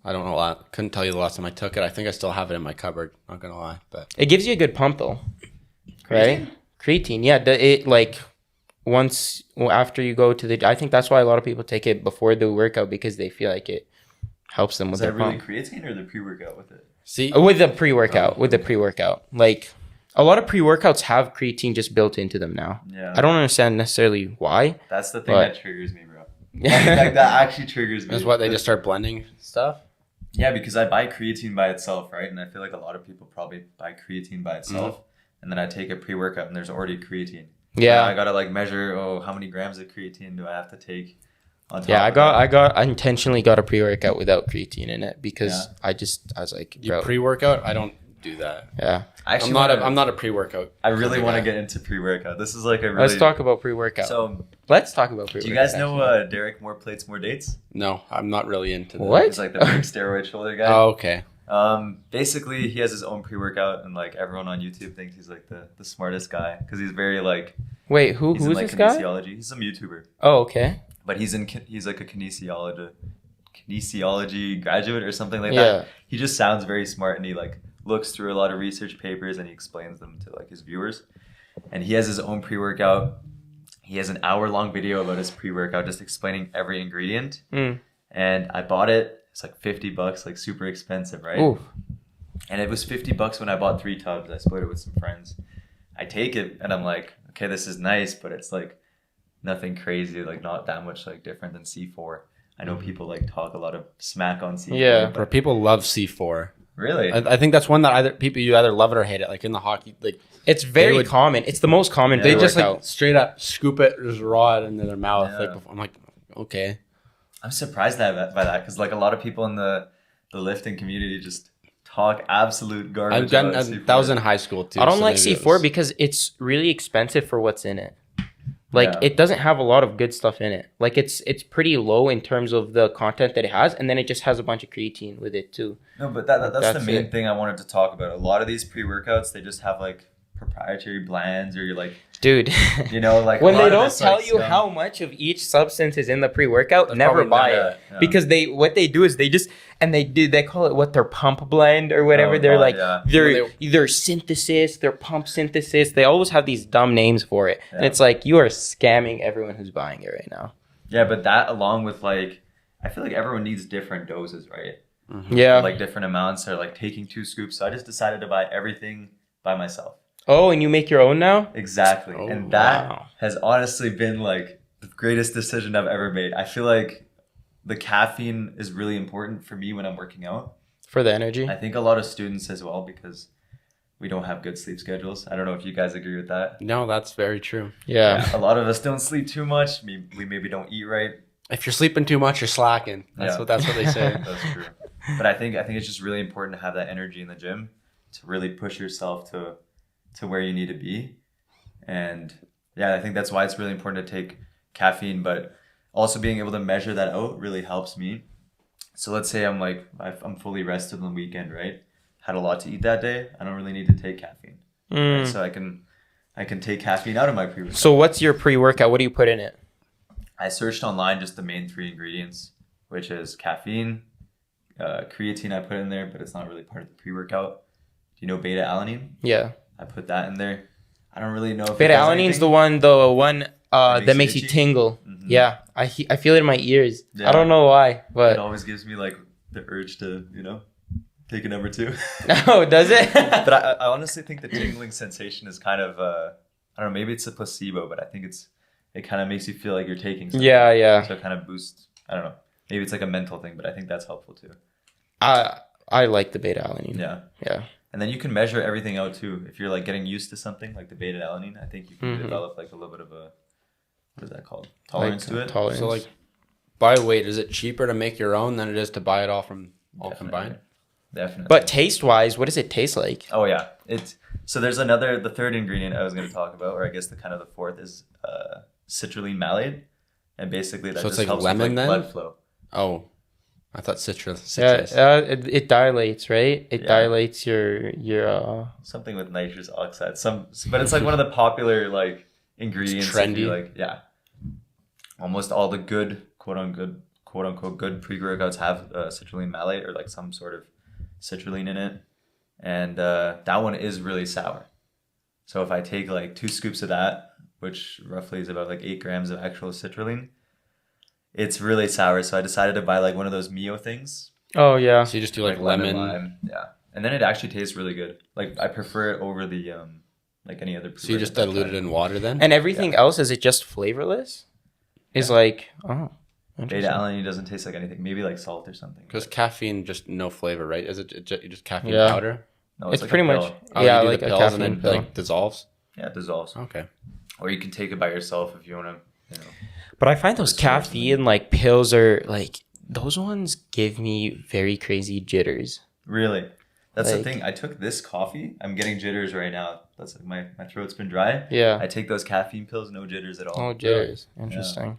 I don't know. Couldn't tell you the last time I took it. I think I still have it in my cupboard, not gonna lie. But it gives you a good pump though. Right? Creatine, yeah. It like after you go to I think that's why a lot of people take it before the workout because they feel like it helps them with Is their that really pump. creatine or the pre-workout with it? See, With the pre-workout, like a lot of pre-workouts have creatine just built into them now. Yeah. I don't understand necessarily why. That's the thing But- that triggers me, bro. Like that actually triggers me. is what they just start blending stuff. Yeah, because I buy creatine by itself, right? And I feel like a lot of people probably buy creatine by itself, and then I take a pre-workout and there's already creatine. Yeah. Now I gotta like measure. How many grams of creatine do I have to take? On top Yeah, of that? I intentionally got a pre-workout without creatine in it because I was like, You bro, pre-workout? I don't do that. yeah. Actually, I'm not a pre-workout. I really want to guy. get into pre-workout. This is like a really. Let's talk about pre-workout. So, Let's talk about pre-workout. do you guys know Derek? More plates, more dates. No, I'm not really into that. What? He's like the big steroid shoulder guy. Oh, okay. Basically, he has his own pre-workout, and like everyone on YouTube thinks he's like the smartest guy because he's very like. Wait, He's who's in, like, this guy? kinesiology. He's some YouTuber, Oh, okay. but he's like a kinesiology graduate or something like Yeah. that. He just sounds very smart, and he like looks through a lot of research papers and he explains them to like his viewers. And he has his own pre-workout. He has an hour-long video about his pre-workout, just explaining every ingredient. Mm. And I bought it. It's like $50, like super expensive, right? Ooh. And it was $50 when I bought 3 tubs. I split it with some friends. I take it and I'm like, okay, this is nice, but it's like nothing crazy, like not that much like different than C4. I know people like talk a lot of smack on C4. Yeah. Bro, people love C4. Really? I think that's one that you either love it or hate it. Like in the hockey, like It's very common. It's the most common. they just pre-workout. like straight up scoop it, just raw it into their mouth. Yeah. Like I'm like, okay. I'm surprised by that because like a lot of people in the lifting community just talk absolute garbage. about C4. That was in high school too. I don't so like maybe it C4 was- because it's really expensive for what's in it. Like Yeah. it doesn't have a lot of good stuff in it. Like it's pretty low in terms of the content that it has, and then it just has a bunch of creatine with it too. No, but that's the That's main it. thing I wanted to talk about. A lot of these pre-workouts, they just have like proprietary blends or you're like, Dude, you know, like when a lot they of don't this, tell like, you stuff. how much of each substance is in the pre-workout, That's never probably buy not- it. yeah. Because what they do is they call it their pump blend or whatever. Oh, They're God, like yeah. their synthesis, their pump synthesis. They always have these dumb names for it. And Yeah. it's like you are scamming everyone who's buying it right now. Yeah, but that along with like, I feel like everyone needs different doses, right? Yeah. Like different amounts or like taking 2 scoops. So I just decided to buy everything by myself. Oh, and you make your own now? Exactly. Oh, and that wow. has honestly been like the greatest decision I've ever made. I feel like the caffeine is really important for me when I'm working out. For the energy? I think a lot of students as well because we don't have good sleep schedules. I don't know if you guys agree with that. No, that's very true. Yeah. A lot of us don't sleep too much. We maybe don't eat right. If you're sleeping too much, you're slacking. That's Yeah. what they say. That's true. But I think it's just really important to have that energy in the gym to really push yourself to where you need to be. And yeah, I think that's why it's really important to take caffeine, but also being able to measure that out really helps me. So let's say I'm fully rested on the weekend, right? Had a lot to eat that day. I don't really need to take caffeine. Mm. Right? So I can take caffeine out of my pre-workout. So what's your pre-workout? What do you put in it? I searched online just the main 3 ingredients, which is caffeine, creatine I put in there, but it's not really part of the pre-workout. Do you know beta-alanine? Yeah. I put that in there. I don't really know if Beta-alanine's the one that makes you itchy? tingle. Mhm. Yeah. I feel it in my ears. Yeah. I don't know why, It but always gives me like the urge to, take a number 2. oh, does it? But I honestly think the tingling sensation is kind of, I don't know, maybe it's a placebo, but I think it kind of makes you feel like you're taking something. Yeah. So it kind of boosts, I don't know. Maybe it's like a mental thing, but I think that's helpful too. I like the beta-alanine. Yeah. Yeah. And then you can measure everything out too. If you're like getting used to something like the beta-alanine, I think you can Mhm. develop like a little bit of a, what is that called? Tolerance to it. Tolerance. So like, by weight, is it cheaper to make your own than it is to buy it all Definitely. combined? Definitely. But taste-wise, what does it taste like? Oh yeah, so there's the 3rd ingredient I was going to talk about, or I guess the 4th is citrulline malate, and basically that So it's just like helps lemon with then? blood flow. Oh, I thought citrus. Yeah, it dilates, right? It Yeah. dilates your Something with nitrous oxide. But it's like one of the popular like ingredients. It's if you, trendy. like yeah. Almost all the good quote unquote good pre-workouts have citrulline malate or like some sort of citrulline in it, and that one is really sour. So if I take like 2 scoops of that, which roughly is about like 8 grams of actual citrulline, it's really sour. So I decided to buy like one of those Mio things. Oh yeah. So you just do like lemon, lemon. lime. Yeah, and then it actually tastes really good. Like I prefer it over the like any other. So you just dilute it in water then? And everything else, is it just flavorless? Is like, oh, Beta alanine doesn't taste like anything. Maybe like salt or something. Because caffeine, just no flavor, right? Is it just caffeine Yeah. powder? No, it's like pretty a much, pill. Oh, yeah, you do like the a pills caffeine and then pill. like dissolves? Yeah, it dissolves. Okay. Or you can take it by yourself if you want to. You know. But I find those Or something. caffeine like pills are like, those ones give me very crazy jitters. Really, that's Like- the thing. I took this coffee. I'm getting jitters right now. That's like my throat's been dry. Yeah. I take those caffeine pills, no jitters at all. Oh, jitters. Interesting.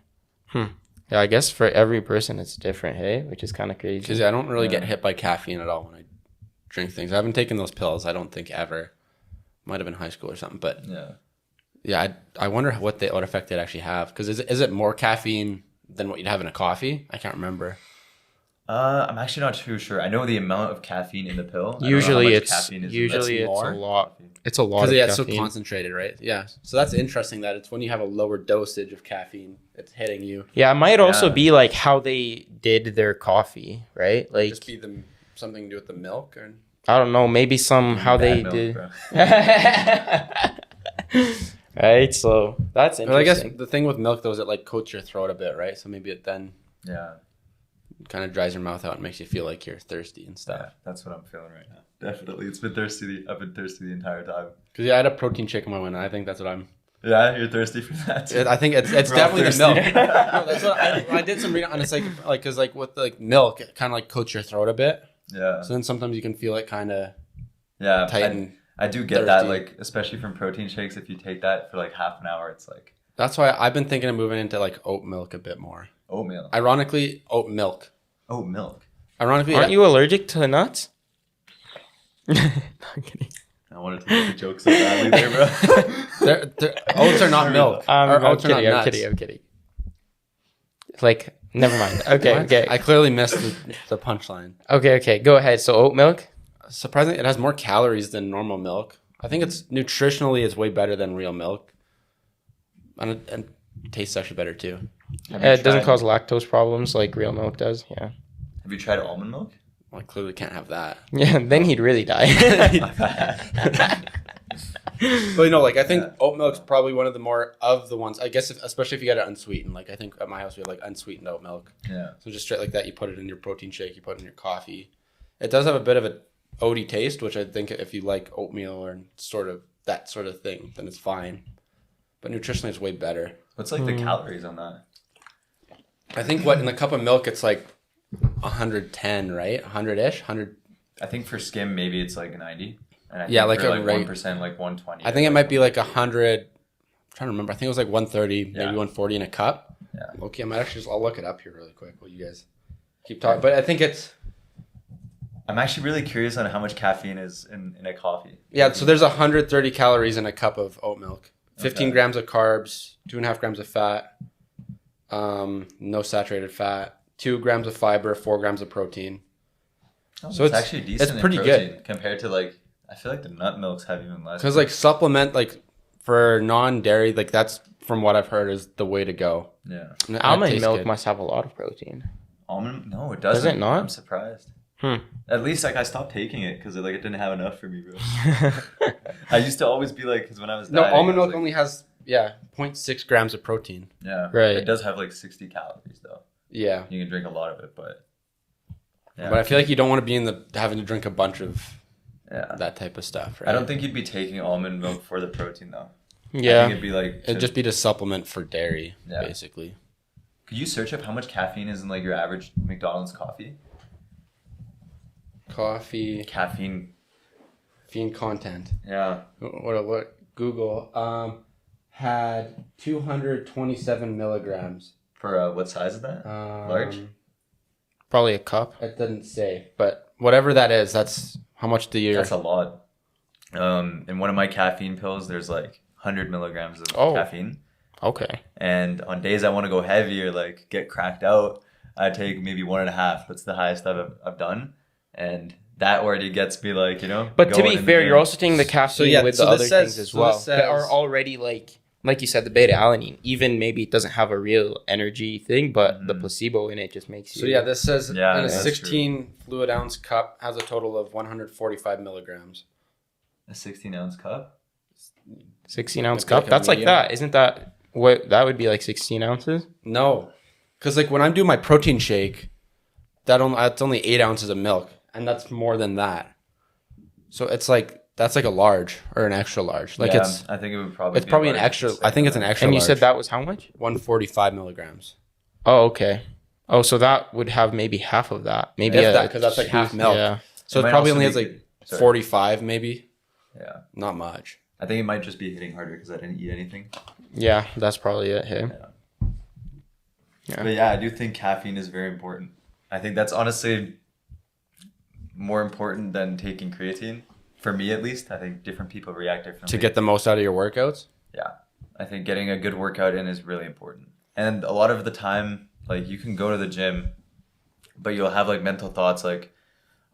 Yeah, I guess for every person it's different, hey? Which is kind of crazy. Because I don't really Yeah. get hit by caffeine at all when I drink things. I haven't taken those pills, I don't think, ever. Might have been high school or something. But yeah, I wonder what effect they actually have. Because is it more caffeine than what you'd have in a coffee? I can't remember. I'm actually not too sure. I know the amount of caffeine in the pill. I don't know how Usually much it's caffeine is in usually it. it's more? a lot. It's a lot Because of it's so caffeine. concentrated, right? Yeah. So that's interesting that it's when you have a lower dosage of caffeine, it's hitting you. Yeah, it might also Yeah. be like how they did their coffee, right? Like Just be something to do with the milk, or I don't know, maybe how Bad they milk, did. bro. Right, so that's But I guess interesting. the thing with milk though is it like coats your throat a bit, right? So maybe it then Yeah, kind of dries your mouth out and makes you feel like you're thirsty and yeah, stuff. that's what I'm feeling right now. Definitely, it's been thirsty. I've been thirsty the entire time. Because yeah, I had a protein shake in my winter. I think that's what I'm. Yeah, you're thirsty for that. Too. I think it's We're all definitely the thirsty. milk. No, that's what I did some reading on. It's like because like with like milk, it kind of like coats your throat a bit. Yeah, So then sometimes you can feel it kind of yeah. tighten. I do get that, thirsty. like especially from protein shakes. If you take that for like half an hour, it's like That's why I've been thinking of moving into like oat milk a bit more. oatmeal. Ironically, oat milk. Oat milk. Ironically, Aren't you allergic to nuts? I'm kidding. I wanted to make a joke so badly there, bro. oats are not milk. Or I'm oats are not kidding, I'm nuts. kidding, I'm kidding. Like, never mind. Okay, What? okay. I clearly missed the punchline. Okay, go ahead. So oat milk? Surprisingly, it has more calories than normal milk. I think it's nutritionally it's way better than real milk, and it tastes actually better too. It doesn't cause lactose problems like real milk does. Yeah. Have you tried almond milk? Well, I clearly can't have that. Yeah, then he'd really die. But you know, like I think oat milk's probably one of the more of the ones. I guess especially if you get it unsweetened. Like I think at my house we have like unsweetened oat milk. Yeah. So just straight like that, you put it in your protein shake, you put it in your coffee. It does have a bit of a oaty taste, which I think if you like oatmeal or sort of that sort of thing, then it's fine. But nutritionally, it's way better. What's like the calories on that? I think what in a cup of milk, it's like 110, right? 100-ish, 100. I think for skim maybe it's like 90. And I think Yeah, like for a like reg- 1%, like 120. I think it might be like 100. I'm trying to remember. I think it was like 130, maybe Yeah. 140 in a cup. Yeah. Okay, I might actually I'll look it up here really quick while you guys keep talking. But I think it's I'm actually really curious on how much caffeine is in a coffee. yeah. So there's 130 calories in a cup of oat milk. 15 Okay. grams of carbs, 2.5 grams of fat, no saturated fat, 2 grams of fiber, 4 grams of protein. Oh, So it's it's- actually decent. it's pretty in good. protein compared to like I feel like the nut milks have even less. Because like supplement like for non-dairy, like that's from what I've heard is the way to go. Yeah. And it Almond tastes milk good. must have a lot of protein. Almond? No, it doesn't. Does it not? I'm surprised. Hmm. At least like I stopped taking it because like it didn't have enough for me, bro. I used to always be like, because when I was No, dieting, almond I was milk like, only has 0.6 grams of protein. yeah, Right. It does have like 60 calories though. Yeah, You can drink a lot of it, but yeah, but I feel like you don't want to be in the having to drink a bunch of yeah. that type of stuff. Right? I don't think you'd be taking almond milk for the protein though. I Yeah. think it'd be like It'd just be to supplement for dairy, Yeah. basically. Could you search up how much caffeine is in like your average McDonald's coffee? Coffee, Caffeine. caffeine content. Yeah. What? Google had 227 milligrams. For what size is that? Large? Probably a cup. It didn't say, but whatever that is, that's how much do you? That's a lot. In one of my caffeine pills, there's like 100 milligrams of Oh. caffeine. Okay. And on days I want to go heavy or like get cracked out, I take maybe 1.5. That's the highest I've done. And that already gets me like, you know. But to going be in the fair, gym. you're also taking the caffeine with the other things as well this that are says- already like like you said, the beta alanine, even maybe it doesn't have a real energy thing, but the placebo in it just makes you. So yeah, this says in a 16 true. fluid ounce cup has a total of 145 milligrams. A 16-ounce cup? 16-ounce cup? That's like that. Isn't that what that would be like 16 ounces? No. Because like when I'm doing my protein shake, that's only 8 ounces of milk. And that's more than that. So it's like, that's like a large or an extra large. Like I think it would probably it's probably an extra. I think it's an extra. And you large. said that was how much? 145 milligrams. Oh, okay. Oh, so that would have maybe half of that. Maybe that, because that's like half milk. Yeah. So it probably only has like 45 maybe. Yeah. Not much. I think it might just be hitting harder because I didn't eat anything. Yeah, that's probably it. Hey. Yeah. But yeah, I do think caffeine is very important. I think that's honestly more important than taking creatine. For me, at least, I think different people react differently. To get the most out of your workouts? Yeah. I think getting a good workout in is really important. And a lot of the time, like, you can go to the gym, but you'll have, like, mental thoughts like,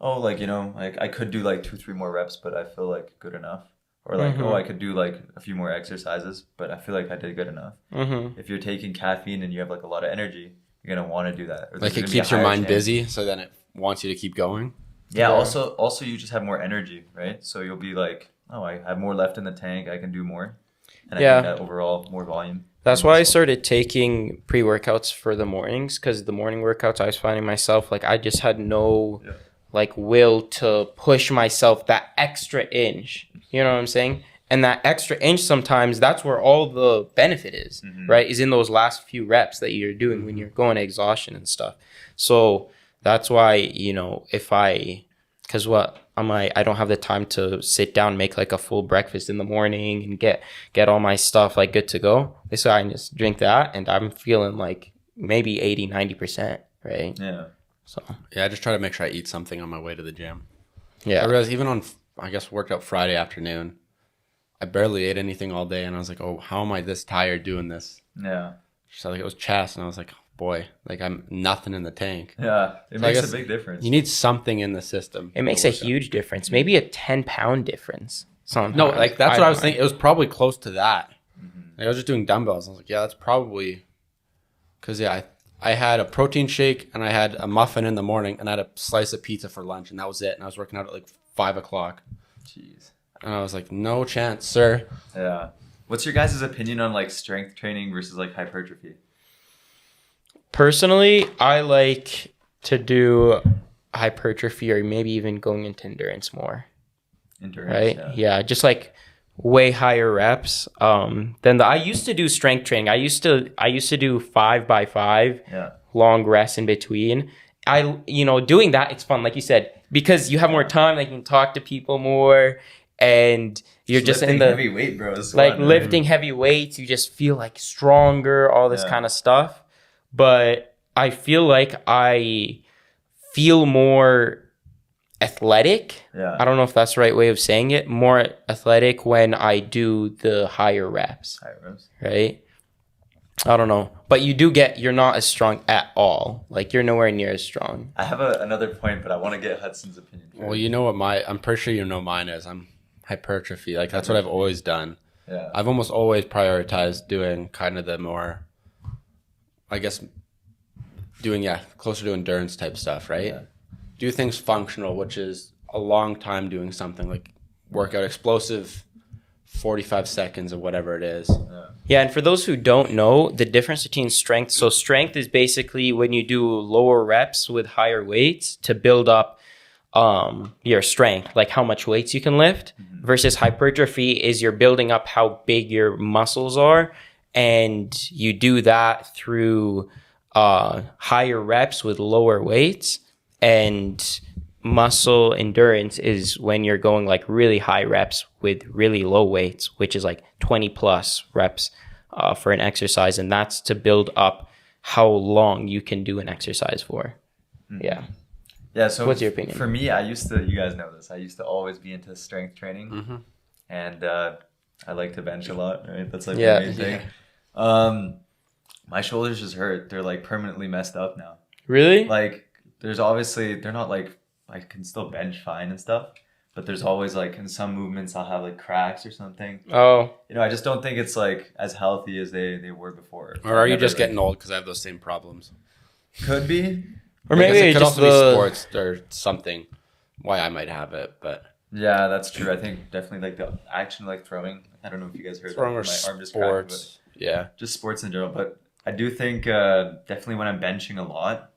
oh, like, you know, like, I could do, like, 2-3 more reps, but I feel, like, good enough. Or, like, oh, I could do, like, a few more exercises, but I feel like I did good enough. If you're taking caffeine and you have, like, a lot of energy, you're going to want to do that. Or like, it keeps your mind busy, so then it wants you to keep going? Yeah, also you just have more energy, right? So you'll be like, oh, I have more left in the tank. I can do more. And I think that overall, more volume. That's why I started taking pre-workouts for the mornings, because the morning workouts, I was finding myself, like, I just had no, like, will to push myself that extra inch. You know what I'm saying? And that extra inch sometimes, that's where all the benefit is, right? Is in those last few reps that you're doing when you're going to exhaustion and stuff. So that's why, you know, because I don't have the time to sit down, make like a full breakfast in the morning and get all my stuff like good to go. So I just drink that and I'm feeling like maybe 80-90%, right? Yeah. So yeah, I just try to make sure I eat something on my way to the gym. Yeah. I realized even on, I guess, worked out Friday afternoon, I barely ate anything all day and I was like, oh, how am I this tired doing this? Yeah. So like it was chest and I was like, boy, like I'm nothing in the tank. Yeah, it makes a big difference. You need something in the system. It makes a huge difference. Maybe a 10-pound difference. Sometimes. No, like that's what I was thinking. It was probably close to that. Like, I was just doing dumbbells. I was like, yeah, that's probably because I had a protein shake and I had a muffin in the morning and I had a slice of pizza for lunch and that was it. And I was working out at like 5 o'clock. Jeez. And I was like, no chance, sir. Yeah. What's your guys' opinion on like strength training versus like hypertrophy? Personally, I like to do hypertrophy or maybe even going into endurance more. Endurance, right? Yeah, just like way higher reps. I used to do strength training. I used to do 5x5, long rests in between. Doing that, it's fun, like you said, because you have more time. Like you can talk to people more, and you're just in the heavy weight, bro. Like lifting heavy weights. You just feel like stronger, all this kind of stuff. But I feel like I feel more athletic. Yeah. I don't know if that's the right way of saying it. More athletic when I do the higher reps. Right? I don't know. But you're not as strong at all. Like you're nowhere near as strong. I have another point, but I want to get Hudson's opinion first. Well, you know what I'm pretty sure you know mine is. I'm hypertrophy. Like that's what I've always done. Yeah. I've almost always prioritized doing kind of the more, I guess, closer to endurance type stuff, right? Yeah. Do things functional, which is a long time doing something like workout explosive, 45 seconds or whatever it is. Yeah, and for those who don't know, the difference between strength. So strength is basically when you do lower reps with higher weights to build up your strength, like how much weights you can lift, versus hypertrophy is you're building up how big your muscles are, and you do that through higher reps with lower weights. And muscle endurance is when you're going like really high reps with really low weights, which is like 20 plus reps for an exercise. And that's to build up how long you can do an exercise for. Yeah. Yeah. So what's your opinion? For me, you guys know this, I used to always be into strength training. And I like to bench a lot, right? That's like the main thing. My shoulders just hurt. They're like permanently messed up now. Really? Like they're not like, I can still bench fine and stuff, but there's always like in some movements I'll have like cracks or something. Oh. You know, I just don't think it's like as healthy as they were before. Or are you just getting old because I have those same problems? Could be. Or maybe it it's could just also be sports or something. Why I might have it, but yeah, that's true. I think definitely like the action, like throwing. I don't know if you guys heard throwing or my arm just sports. cracked, Yeah, just sports in general. But I do think definitely when I'm benching a lot,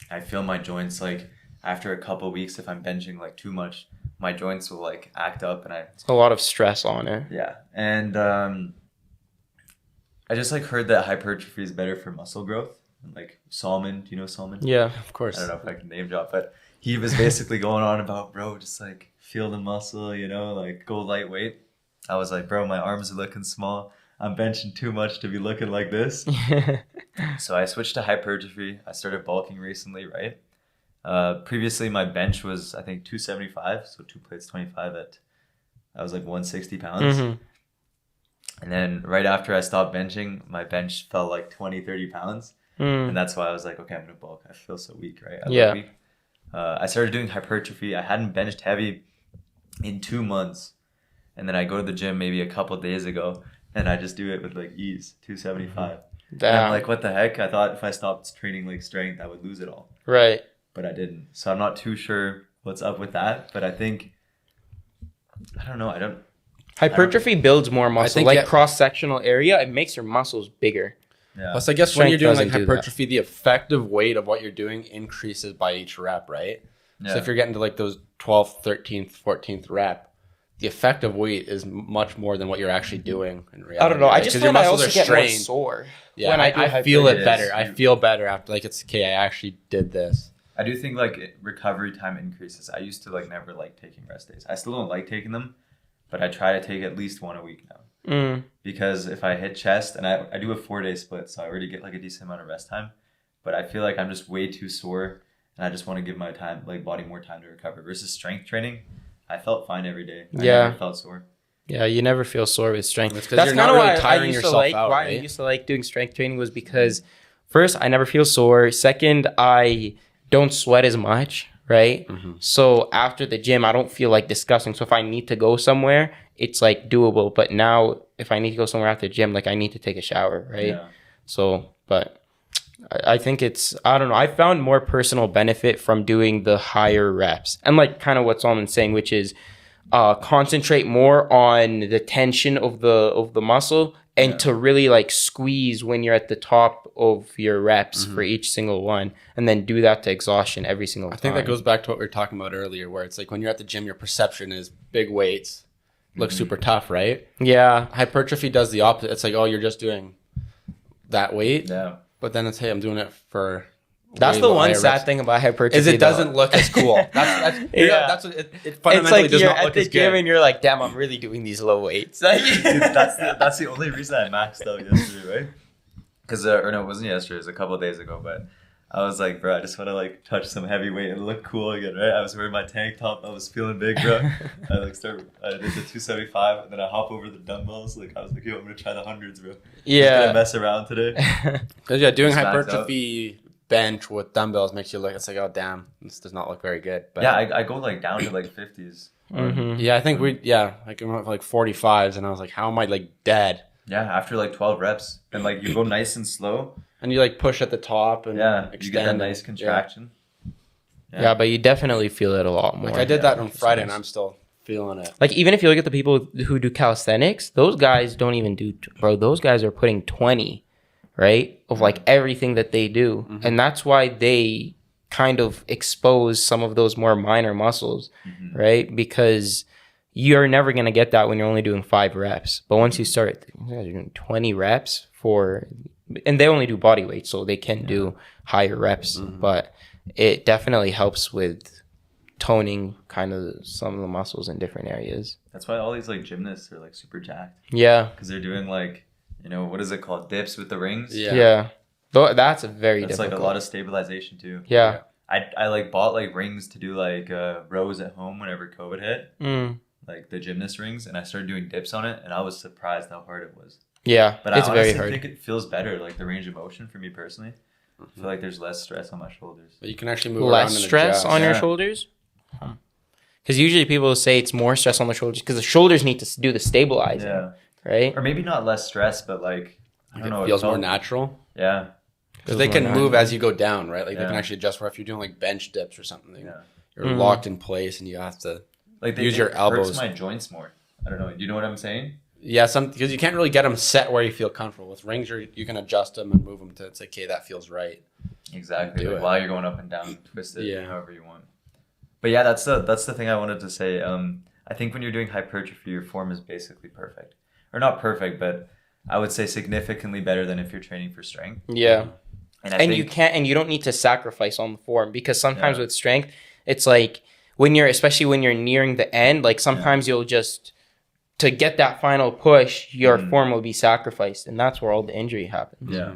I feel my joints like after a couple of weeks, if I'm benching like too much, my joints will like act up, and it's a lot of stress on it. Yeah, and I just like heard that hypertrophy is better for muscle growth. Like Salman, do you know Salman? Yeah, of course. I don't know if I can name drop, but he was basically going on about, bro, just like feel the muscle, you know, like go lightweight. I was like, bro, my arms are looking small. I'm benching too much to be looking like this. So I switched to hypertrophy. I started bulking recently, right? Previously, my bench was, I think, 275. So 2 plates, 25 I was like 160 pounds. Mm-hmm. And then right after I stopped benching, my bench fell like 20, 30 pounds. And that's why I was like, okay, I'm going to bulk. I feel so weak, right? Weak. I started doing hypertrophy. I hadn't benched heavy in 2 months. And then I go to the gym maybe a couple days ago, and I just do it with like ease, 275. And I'm like, what the heck? I thought if I stopped training like strength, I would lose it all. Right. But I didn't. So I'm not too sure what's up with that. But I think, I don't know. Hypertrophy builds more muscle. think, Like cross-sectional area, it makes your muscles bigger. Yeah. Plus, I guess when you're doing like Strength doesn't do hypertrophy, the effective weight of what you're doing increases by each rep, right? Yeah. So if you're getting to like those 12th, 13th, 14th rep, the effective weight is much more than what you're actually doing in reality. I don't know. I right? just 'Cause feel I also get more sore. Yeah, when I do I feel it hypertrophy. better. I feel better after like it's okay. I actually did this. I do think like recovery time increases. I used to like never like taking rest days. I still don't like taking them, but I try to take at least one a week now. Because if I hit chest, and I do a 4-day split, so I already get like a decent amount of rest time, but I feel like I'm just way too sore, and I just want to give my body more time to recover. Versus strength training, I felt fine every day. I never felt sore. Yeah, you never feel sore with strength. That's because you're not really tiring yourself out, why right? I used to like doing strength training was because first, I never feel sore. Second, I don't sweat as much, right? So after the gym, I don't feel like disgusting. So if I need to go somewhere, it's like doable. But now if I need to go somewhere after the gym, like I need to take a shower, right? Yeah. So, but I think I don't know. I found more personal benefit from doing the higher reps. And like kind of what Solomon's saying, which is concentrate more on the tension of the muscle and to really like squeeze when you're at the top of your reps for each single one, and then do that to exhaustion every single time. I think that goes back to what we were talking about earlier, where it's like when you're at the gym, your perception is big weights look super tough, right? Yeah. Hypertrophy does the opposite. It's like, oh, you're just doing that weight. Yeah. But then it's, hey, I'm doing it for... That's the one sad thing about hypertrophy. Is it doesn't look as cool. That's what it fundamentally does not look as good. It's like you're at the gym and you're like, damn, I'm really doing these low weights. Dude, that's the only reason I maxed out yesterday, right? Because, or no, it wasn't yesterday. It was a couple of days ago, but I was like, bro, I just want to like touch some heavy weight and look cool again, right? I was wearing my tank top. I was feeling big, bro. I did the 275, and then I hop over the dumbbells. Like I was like, yo, I'm gonna try the hundreds, bro. Yeah. Just gonna mess around today. Because doing hypertrophy bench with dumbbells makes you look. It's like, oh damn, this does not look very good. But yeah, I go like down to like 50s. Yeah, I think like I'm at like 45s, and I was like, how am I like dead? Yeah, after like 12 reps, and like you go nice and slow. And you like push at the top and extend. You get that nice contraction. Yeah, but you definitely feel it a lot more. Like I did that on Friday, and I'm still feeling it. Like even if you look at the people who do calisthenics, those guys don't even do, bro. Those guys are putting 20, right, of like everything that they do, and that's why they kind of expose some of those more minor muscles, right? Because you're never gonna get that when you're only doing 5 reps. But once you start, you're doing 20 reps and they only do body weight, so they can do higher reps, but it definitely helps with toning kind of some of the muscles in different areas. That's why all these like gymnasts are like super jacked. Yeah. Because they're doing like, what is it called? Dips with the rings? Yeah. Though that's That's difficult. like a lot of stabilization too. Yeah. I like bought like rings to do like rows at home whenever COVID hit. Like the gymnast rings, and I started doing dips on it, and I was surprised how hard it was. Yeah, but it's I honestly very hard. think it feels better, like the range of motion for me personally. I feel like there's less stress on my shoulders. But you can actually move less around and stress adjust. on your shoulders. Because usually people say it's more stress on the shoulders because the shoulders need to do the stabilizing. Yeah. Right? Or maybe not less stress, but like, I don't know. It feels more natural. Yeah. Because they can move as you go down, right? Like they can actually adjust where if you're doing like bench dips or something, you're locked in place and you have to like use your elbows. Hurts my joints more. I don't know. Do you know what I'm saying? Yeah, because you can't really get them set where you feel comfortable. With rings, you can adjust them and move them to it's like, okay, that feels right. Exactly. Like while you're going up and down, twist it however you want. But yeah, that's the thing I wanted to say. I think when you're doing hypertrophy, your form is basically perfect, or not perfect, but I would say significantly better than if you're training for strength. Yeah. And you don't need to sacrifice on the form because sometimes with strength, it's like especially when you're nearing the end, like sometimes you'll just, to get that final push, your form will be sacrificed. And that's where all the injury happens. Yeah.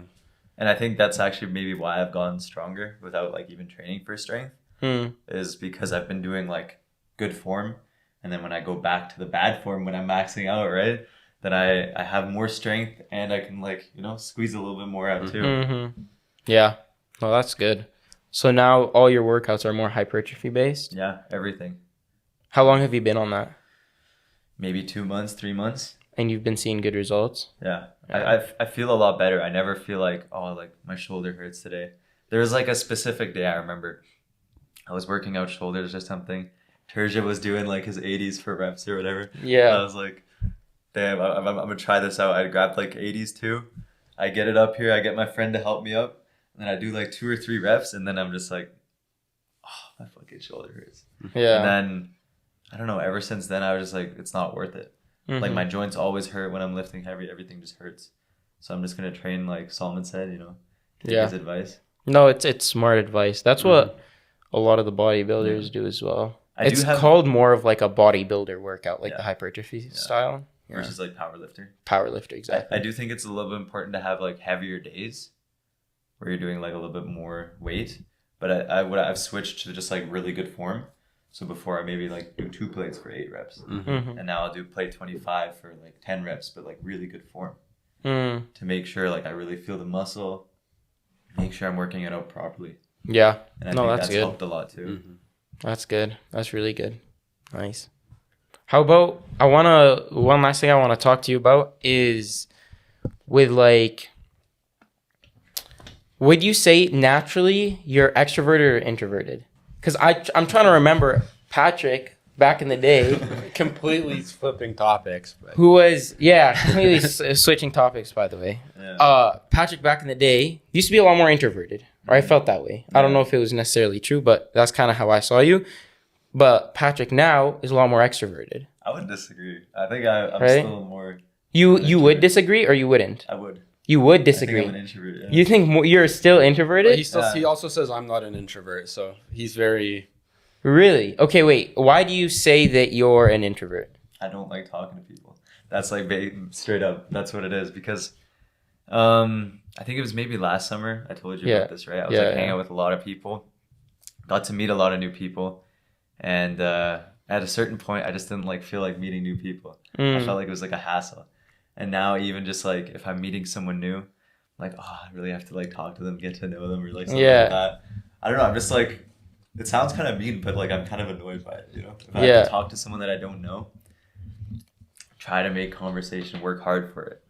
And I think that's actually maybe why I've gotten stronger without like even training for strength is because I've been doing like good form. And then when I go back to the bad form, when I'm maxing out, right, then I have more strength and I can like, squeeze a little bit more out too. Mm-hmm. Yeah. Well, that's good. So now all your workouts are more hypertrophy based? Yeah, everything. How long have you been on that? Maybe 2 months, 3 months. And you've been seeing good results? Yeah. I feel a lot better. I never feel like, oh, like my shoulder hurts today. There was like a specific day I remember. I was working out shoulders or something. Terja was doing like his 80s for reps or whatever. Yeah. I was like, damn, I'm going to try this out. I grabbed like 80s too. I get it up here. I get my friend to help me up. And I do like 2 or 3 reps. And then I'm just like, oh, my fucking shoulder hurts. Yeah. And then, I don't know, ever since then, I was just like, it's not worth it. Mm-hmm. Like my joints always hurt when I'm lifting heavy. Everything just hurts. So I'm just going to train like Solomon said, take his advice. No, it's smart advice. That's what a lot of the bodybuilders do as well. It's called more of like a bodybuilder workout, like the hypertrophy style. Versus like powerlifter. Powerlifter, exactly. I do think it's a little bit important to have like heavier days where you're doing like a little bit more weight. But I've switched to just like really good form. So before I maybe like do 2 plates for 8 reps. And now I'll do plate 25 for like 10 reps, but like really good form. To make sure like I really feel the muscle, make sure I'm working it out properly. Yeah. And I think that's good. Helped a lot too. That's good. That's really good. Nice. How about, one last thing I want to talk to you about is with like, would you say naturally you're extroverted or introverted? Because I'm trying to remember Patrick back in the day. Completely flipping topics. But. Who was, completely switching topics, by the way. Yeah. Patrick back in the day used to be a lot more introverted. Or I felt that way. I don't know if it was necessarily true, but that's kind of how I saw you. But Patrick now is a lot more extroverted. I would disagree. I think I'm still more... You would disagree or you wouldn't? I would. You would disagree. I think I'm an introvert, yeah. You think you're still introverted? He also says I'm not an introvert, so he's very... Really? Okay, wait. Why do you say that you're an introvert? I don't like talking to people. That's like straight up. That's what it is. Because I think it was maybe last summer I told you about this, right? I was hanging out with a lot of people. Got to meet a lot of new people. And at a certain point, I just didn't feel like meeting new people. I felt like it was like a hassle. And now even just like if I'm meeting someone new, I'm like, oh, I really have to like talk to them, get to know them, or like something like that. I don't know. I'm just like, it sounds kind of mean, but like I'm kind of annoyed by it, If I have to talk to someone that I don't know, try to make conversation, work hard for it.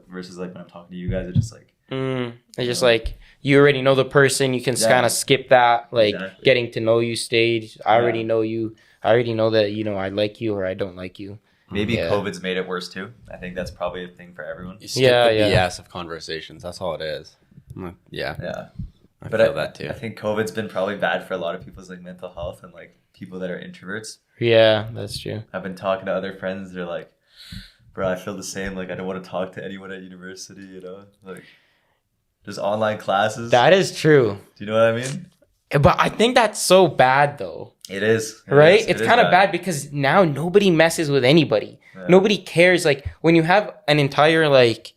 Versus like when I'm talking to you guys, it's just like... It's just like, you already know the person, you can kind of skip that, like getting to know you stage. I already know you. I already know that, I like you or I don't like you. Maybe COVID's made it worse too. I think that's probably a thing for everyone. You skip the BS of conversations. That's all it is. Yeah. I feel that too. I think COVID's been probably bad for a lot of people's like mental health and like people that are introverts. Yeah, that's true. I've been talking to other friends. They're like, bro, I feel the same. Like I don't want to talk to anyone at university, Like there's online classes. That is true. Do you know what I mean? But I think that's so bad though. It is. Right? It's kind of bad because now nobody messes with anybody. Yeah. Nobody cares. Like when you have an entire like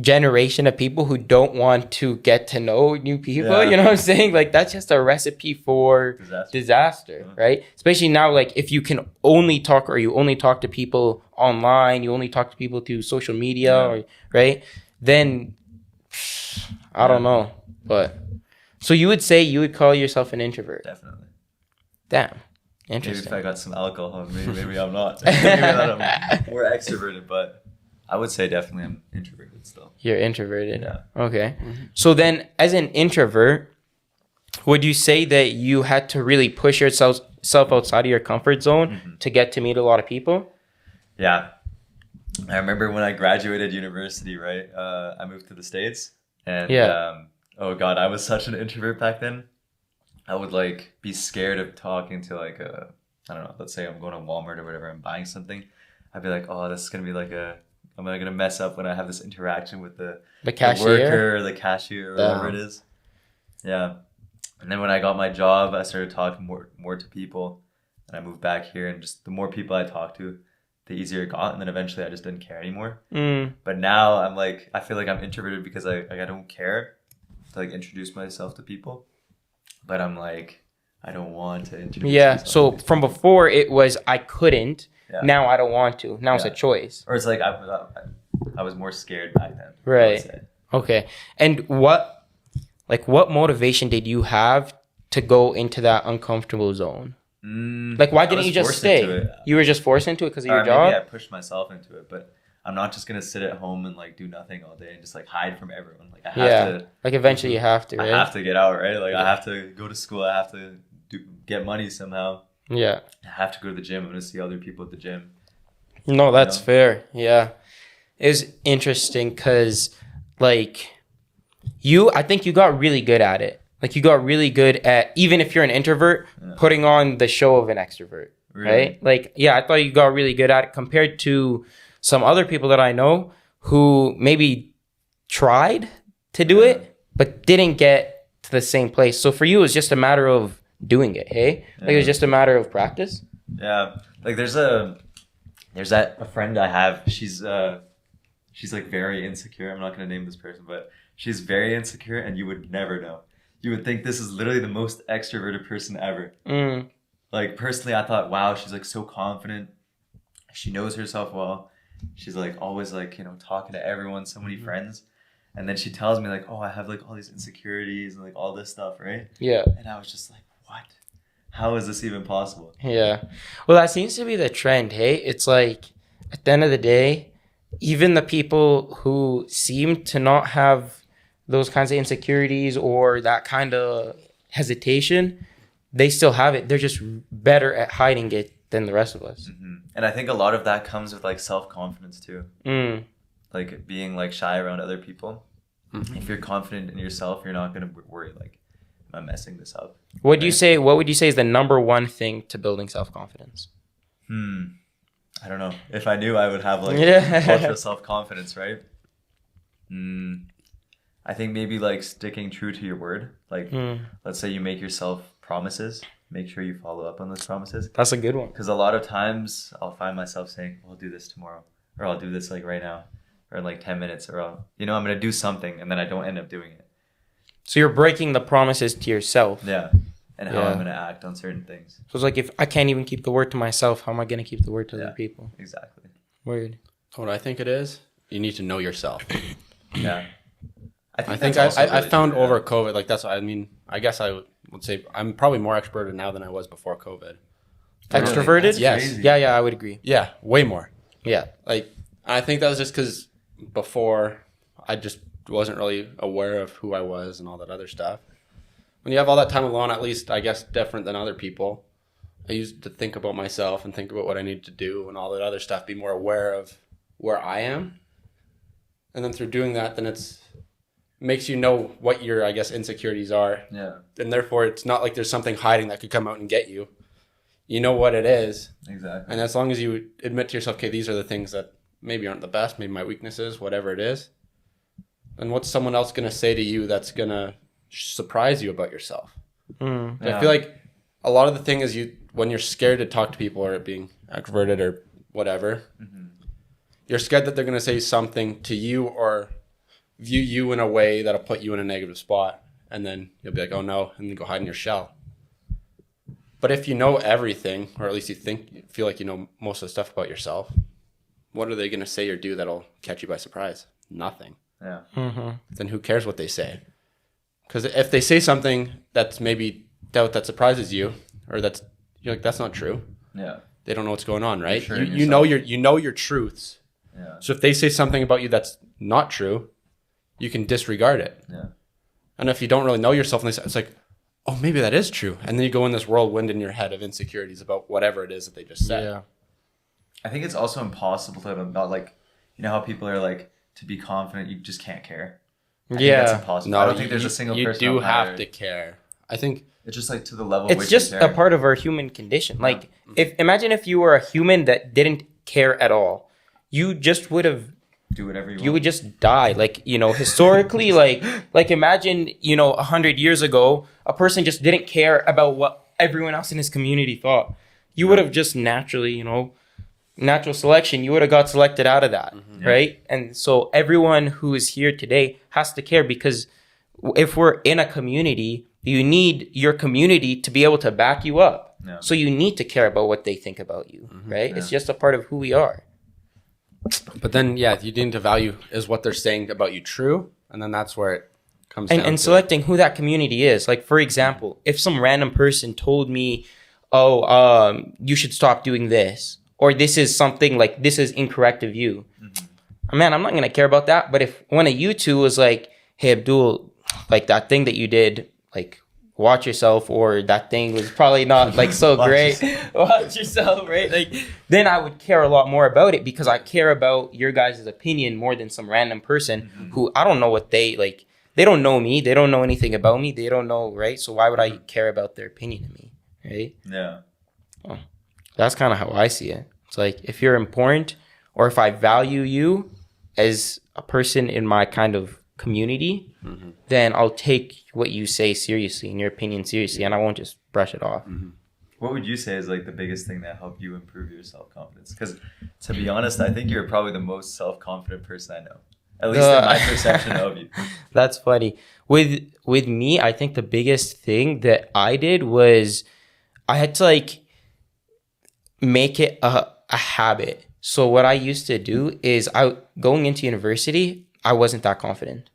generation of people who don't want to get to know new people, you know what I'm saying? Like that's just a recipe for disaster, right? Especially now, like if you can only talk or you only talk to people online, you only talk to people through social media, or, right? Then I don't know. But so you would say you would call yourself an introvert? Definitely. Damn. Interesting. Maybe if I got some alcohol, maybe I'm not. Maybe that I'm more extroverted, but I would say definitely I'm introverted still. You're introverted. Yeah. Okay. So then, as an introvert, would you say that you had to really push yourself outside of your comfort zone to get to meet a lot of people? Yeah. I remember when I graduated university, right? I moved to the States, and oh God, I was such an introvert back then. I would like be scared of talking to like I don't know, let's say I'm going to Walmart or whatever, I'm buying something. I'd be like, oh, this is gonna be like am I gonna mess up when I have this interaction with the cashier, the worker, or the cashier, or whatever it is. Yeah. And then when I got my job, I started talking more to people, and I moved back here, and just the more people I talked to, the easier it got, and then eventually I just didn't care anymore. But now I'm like, I feel like I'm introverted because I don't care to like introduce myself to people, but I'm like, I don't want to introduce myself. So from before it was I couldn't. Yeah. Now I don't want to. Now it's a choice. Or it's like I was more scared back then. Right. Okay. And what motivation did you have to go into that uncomfortable zone? Like, why didn't you just stay? You were just forced into it because of your job? Maybe I pushed myself into it, but I'm not just going to sit at home and like do nothing all day and just like hide from everyone. Like I have to. Like eventually you have to, right? I have to get out, right? Like I have to go to school. I have to get money somehow. Yeah. I have to go to the gym. I'm going to see other people at the gym. No, that's fair. Yeah. It was interesting because like I think you got really good at it. Like you got really good at, even if you're an introvert, putting on the show of an extrovert, right? Like, yeah, I thought you got really good at it compared to some other people that I know who maybe tried to do it, but didn't get to the same place. So for you, it was just a matter of doing it, hey? Like it was just a matter of practice? Yeah. Like there's a friend I have, she's like very insecure. I'm not going to name this person, but she's very insecure and you would never know. You would think this is literally the most extroverted person ever. Like personally, I thought, wow, she's like so confident. She knows herself well. She's like always like, talking to everyone, so many friends. And then she tells me like, oh, I have like all these insecurities and like all this stuff, right? Yeah. And I was just like, what? How is this even possible? Yeah. Well, that seems to be the trend, hey? It's like at the end of the day, even the people who seem to not have those kinds of insecurities or that kind of hesitation, they still have it. They're just better at hiding it than the rest of us. And I think a lot of that comes with like self-confidence too. Like being like shy around other people. If you're confident in yourself, you're not going to worry like, am I messing this up? What would you say is the number one thing to building self-confidence? I don't know. If I knew, I would have like ultra self-confidence, right? I think maybe like sticking true to your word. Like, let's say you make yourself promises. Make sure you follow up on those promises. That's a good one. Because a lot of times I'll find myself saying, well, I'll do this tomorrow. Or I'll do this like right now. Or in like 10 minutes. Or I'm going to do something. And then I don't end up doing it. So you're breaking the promises to yourself. Yeah. And how I'm going to act on certain things. So it's like if I can't even keep the word to myself, how am I going to keep the word to other people? Exactly. Word. What I think it is, you need to know yourself. Yeah. I think I found over COVID, like that's what I mean. I guess I would say I'm probably more extroverted now than I was before COVID. Extroverted? Yes. Crazy. Yeah, I would agree. Yeah, way more. Yeah. Like, I think that was just because before I just wasn't really aware of who I was and all that other stuff. When you have all that time alone, at least I guess different than other people, I used to think about myself and think about what I needed to do and all that other stuff, be more aware of where I am. And then through doing that, then makes you know what your, I guess, insecurities are. Yeah. And therefore, it's not like there's something hiding that could come out and get you. You know what it is. Exactly. And as long as you admit to yourself, okay, these are the things that maybe aren't the best, maybe my weaknesses, whatever it is. And what's someone else going to say to you that's going to surprise you about yourself? Yeah. I feel like a lot of the thing is when you're scared to talk to people or being extroverted or whatever, you're scared that they're going to say something to you or view you in a way that'll put you in a negative spot. And then you'll be like, oh no, and then go hide in your shell. But if you know everything, or at least you feel like you know most of the stuff about yourself, what are they going to say or do that'll catch you by surprise? Nothing. Yeah. Then who cares what they say? Because if they say something that's maybe that surprises you, or that's you're like, that's not true. Yeah. They don't know what's going on, right? Sure, You know your truths. Yeah. So if they say something about you that's not true, you can disregard it. Yeah. And if you don't really know yourself, and it's like, oh, maybe that is true. And then you go in this whirlwind in your head of insecurities about whatever it is that they just said. Yeah. I think it's also impossible to have not like, you know how people are like, to be confident, you just can't care. I think that's impossible. No, I don't think there's a single person. You do have to care. I think it's just like to the level. It's just a part of our human condition. Like, imagine if you were a human that didn't care at all, you just would have do whatever you want. You would just die. Like, you know, historically, like imagine, you know, 100 years ago, a person just didn't care about what everyone else in his community thought. You would have just naturally, you know, natural selection, you would have got selected out of that, right? And so everyone who is here today has to care, because if we're in a community, you need your community to be able to back you up. Yeah. So you need to care about what they think about you, right? Yeah. It's just a part of who we are. But then, yeah, you need to value, is what they're saying about you true? And then that's where it comes down and selecting who that community is. Like, for example, if some random person told me, oh, you should stop doing this, or this is something like, this is incorrect of you. Man, I'm not going to care about that. But if one of you two was like, hey, Abdul, like that thing that you did, like, watch yourself, or that thing was probably not like so great. Watch yourself, right? Like, then I would care a lot more about it, because I care about your guys' opinion more than some random person who I don't know what they like. They don't know me. They don't know anything about me. They don't know, right? So why would I care about their opinion of me, right? Yeah. Well, that's kind of how I see it. It's like, if you're important, or if I value you as a person in my kind of community, then I'll take what you say seriously and your opinion seriously, and I won't just brush it off. What would you say is like the biggest thing that helped you improve your self-confidence? Because to be honest, I think you're probably the most self-confident person I know, at least in my perception of you. That's funny. With me, I think the biggest thing that I did was I had to like make it a habit. So what I used to do is, going into university, I wasn't that confident,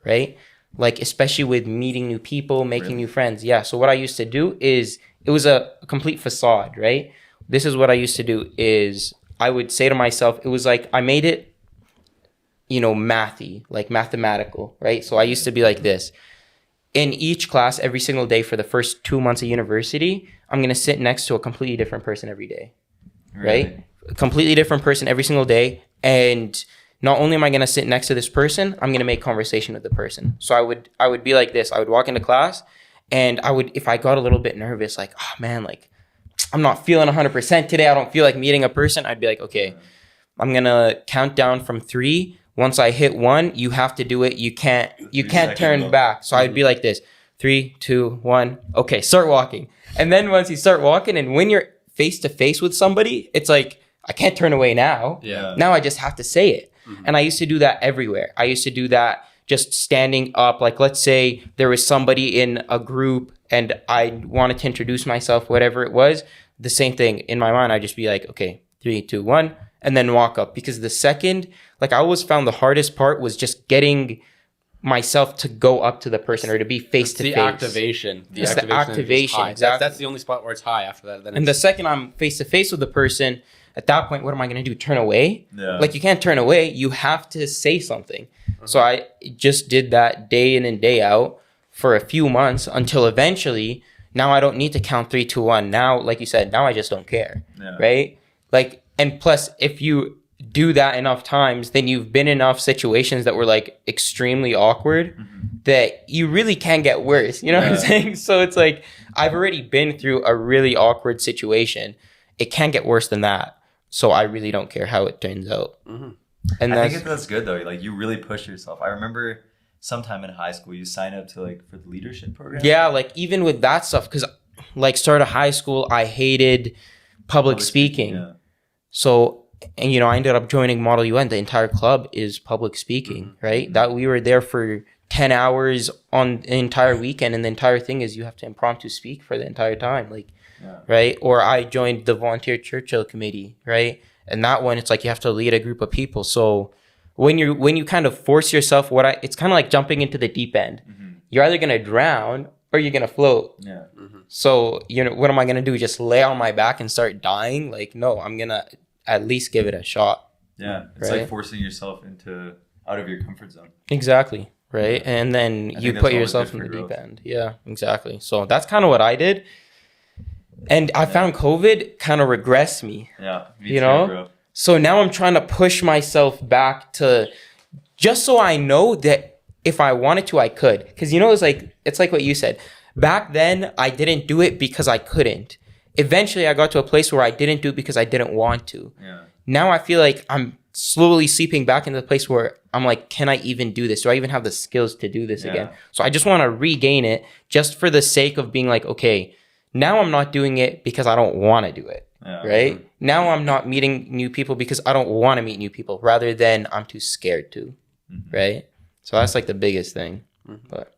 right? Like, especially with meeting new people, making new friends. Yeah. So what I used to do is, it was a complete facade, right? This is what I used to do is, I would say to myself, it was like, I made it, you know, mathy, like mathematical, right? So I used to be like this. In each class, every single day for the first 2 months of university, I'm going to sit next to a completely different person every day, right? A completely different person every single day. And not only am I going to sit next to this person, I'm going to make conversation with the person. So I would be like this. I would walk into class, and if I got a little bit nervous, like, oh man, like, I'm not feeling 100% today, I don't feel like meeting a person, I'd be like, okay, I'm going to count down from 3. Once I hit 1, you have to do it. You can't turn back. So I'd be like this, 3, 2, 1. Okay, start walking. And then once you start walking, and when you're face to face with somebody, it's like, I can't turn away now. Yeah. Now I just have to say it. And I used to do that everywhere. I used to do that just standing up. Like, let's say there was somebody in a group and I wanted to introduce myself, whatever it was, the same thing in my mind. I'd just be like, okay, 3, 2, 1, and then walk up. Because the second, like, I always found the hardest part was just getting myself to go up to the person, or to be face to face. The activation. The activation. Exactly. That's the only spot where it's high. After that, then and the second I'm face to face with the person, at that point, what am I going to do? Turn away? Yeah. Like, you can't turn away. You have to say something. So I just did that day in and day out for a few months, until eventually, now I don't need to count 3, 2, 1. Now, like you said, now I just don't care. Yeah. Right? Like, and plus, if you do that enough times, then you've been in enough situations that were like extremely awkward that you really can get worse. You know what I'm saying? So it's like, I've already been through a really awkward situation. It can get worse than that. So I really don't care how it turns out. And I think that's good though. Like, you really push yourself. I remember sometime in high school, you signed up to like for the leadership program. Yeah, like even with that stuff, because like start of high school, I hated public speaking. Yeah. So, and you know, I ended up joining Model UN. The entire club is public speaking, right? That we were there for 10 hours on the entire weekend, and the entire thing is you have to impromptu speak for the entire time. Like, right? Or I joined the Volunteer Churchill Committee, right? And that one, it's like you have to lead a group of people. So when you kind of force yourself, it's kind of like jumping into the deep end. You're either going to drown, or or you're gonna float. Yeah. So what am I gonna do? Just lay on my back and start dying? Like, no, I'm gonna at least give it a shot. Yeah, it's like forcing yourself out of your comfort zone. Exactly. Right. And then you put yourself in the deep end. Yeah, exactly. So that's kind of what I did. And I found COVID kind of regressed me. Yeah. Me you too, know? Bro. So now I'm trying to push myself back to just so I know that if I wanted to, I could. Because, it's like what you said. Back then, I didn't do it because I couldn't. Eventually, I got to a place where I didn't do it because I didn't want to. Yeah. Now I feel like I'm slowly seeping back into the place where I'm like, can I even do this? Do I even have the skills to do this again? So I just want to regain it just for the sake of being like, okay, now I'm not doing it because I don't want to do it, right? Now I'm not meeting new people because I don't want to meet new people rather than I'm too scared to, right? So that's like the biggest thing. But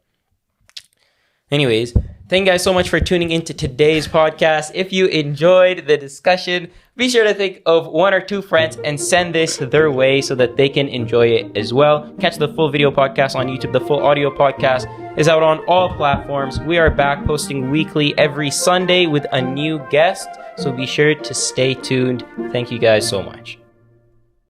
anyways, thank you guys so much for tuning into today's podcast. If you enjoyed the discussion, be sure to think of 1 or 2 friends and send this their way so that they can enjoy it as well. Catch the full video podcast on YouTube. The full audio podcast is out on all platforms. We are back posting weekly every Sunday with a new guest, so be sure to stay tuned. Thank you guys so much.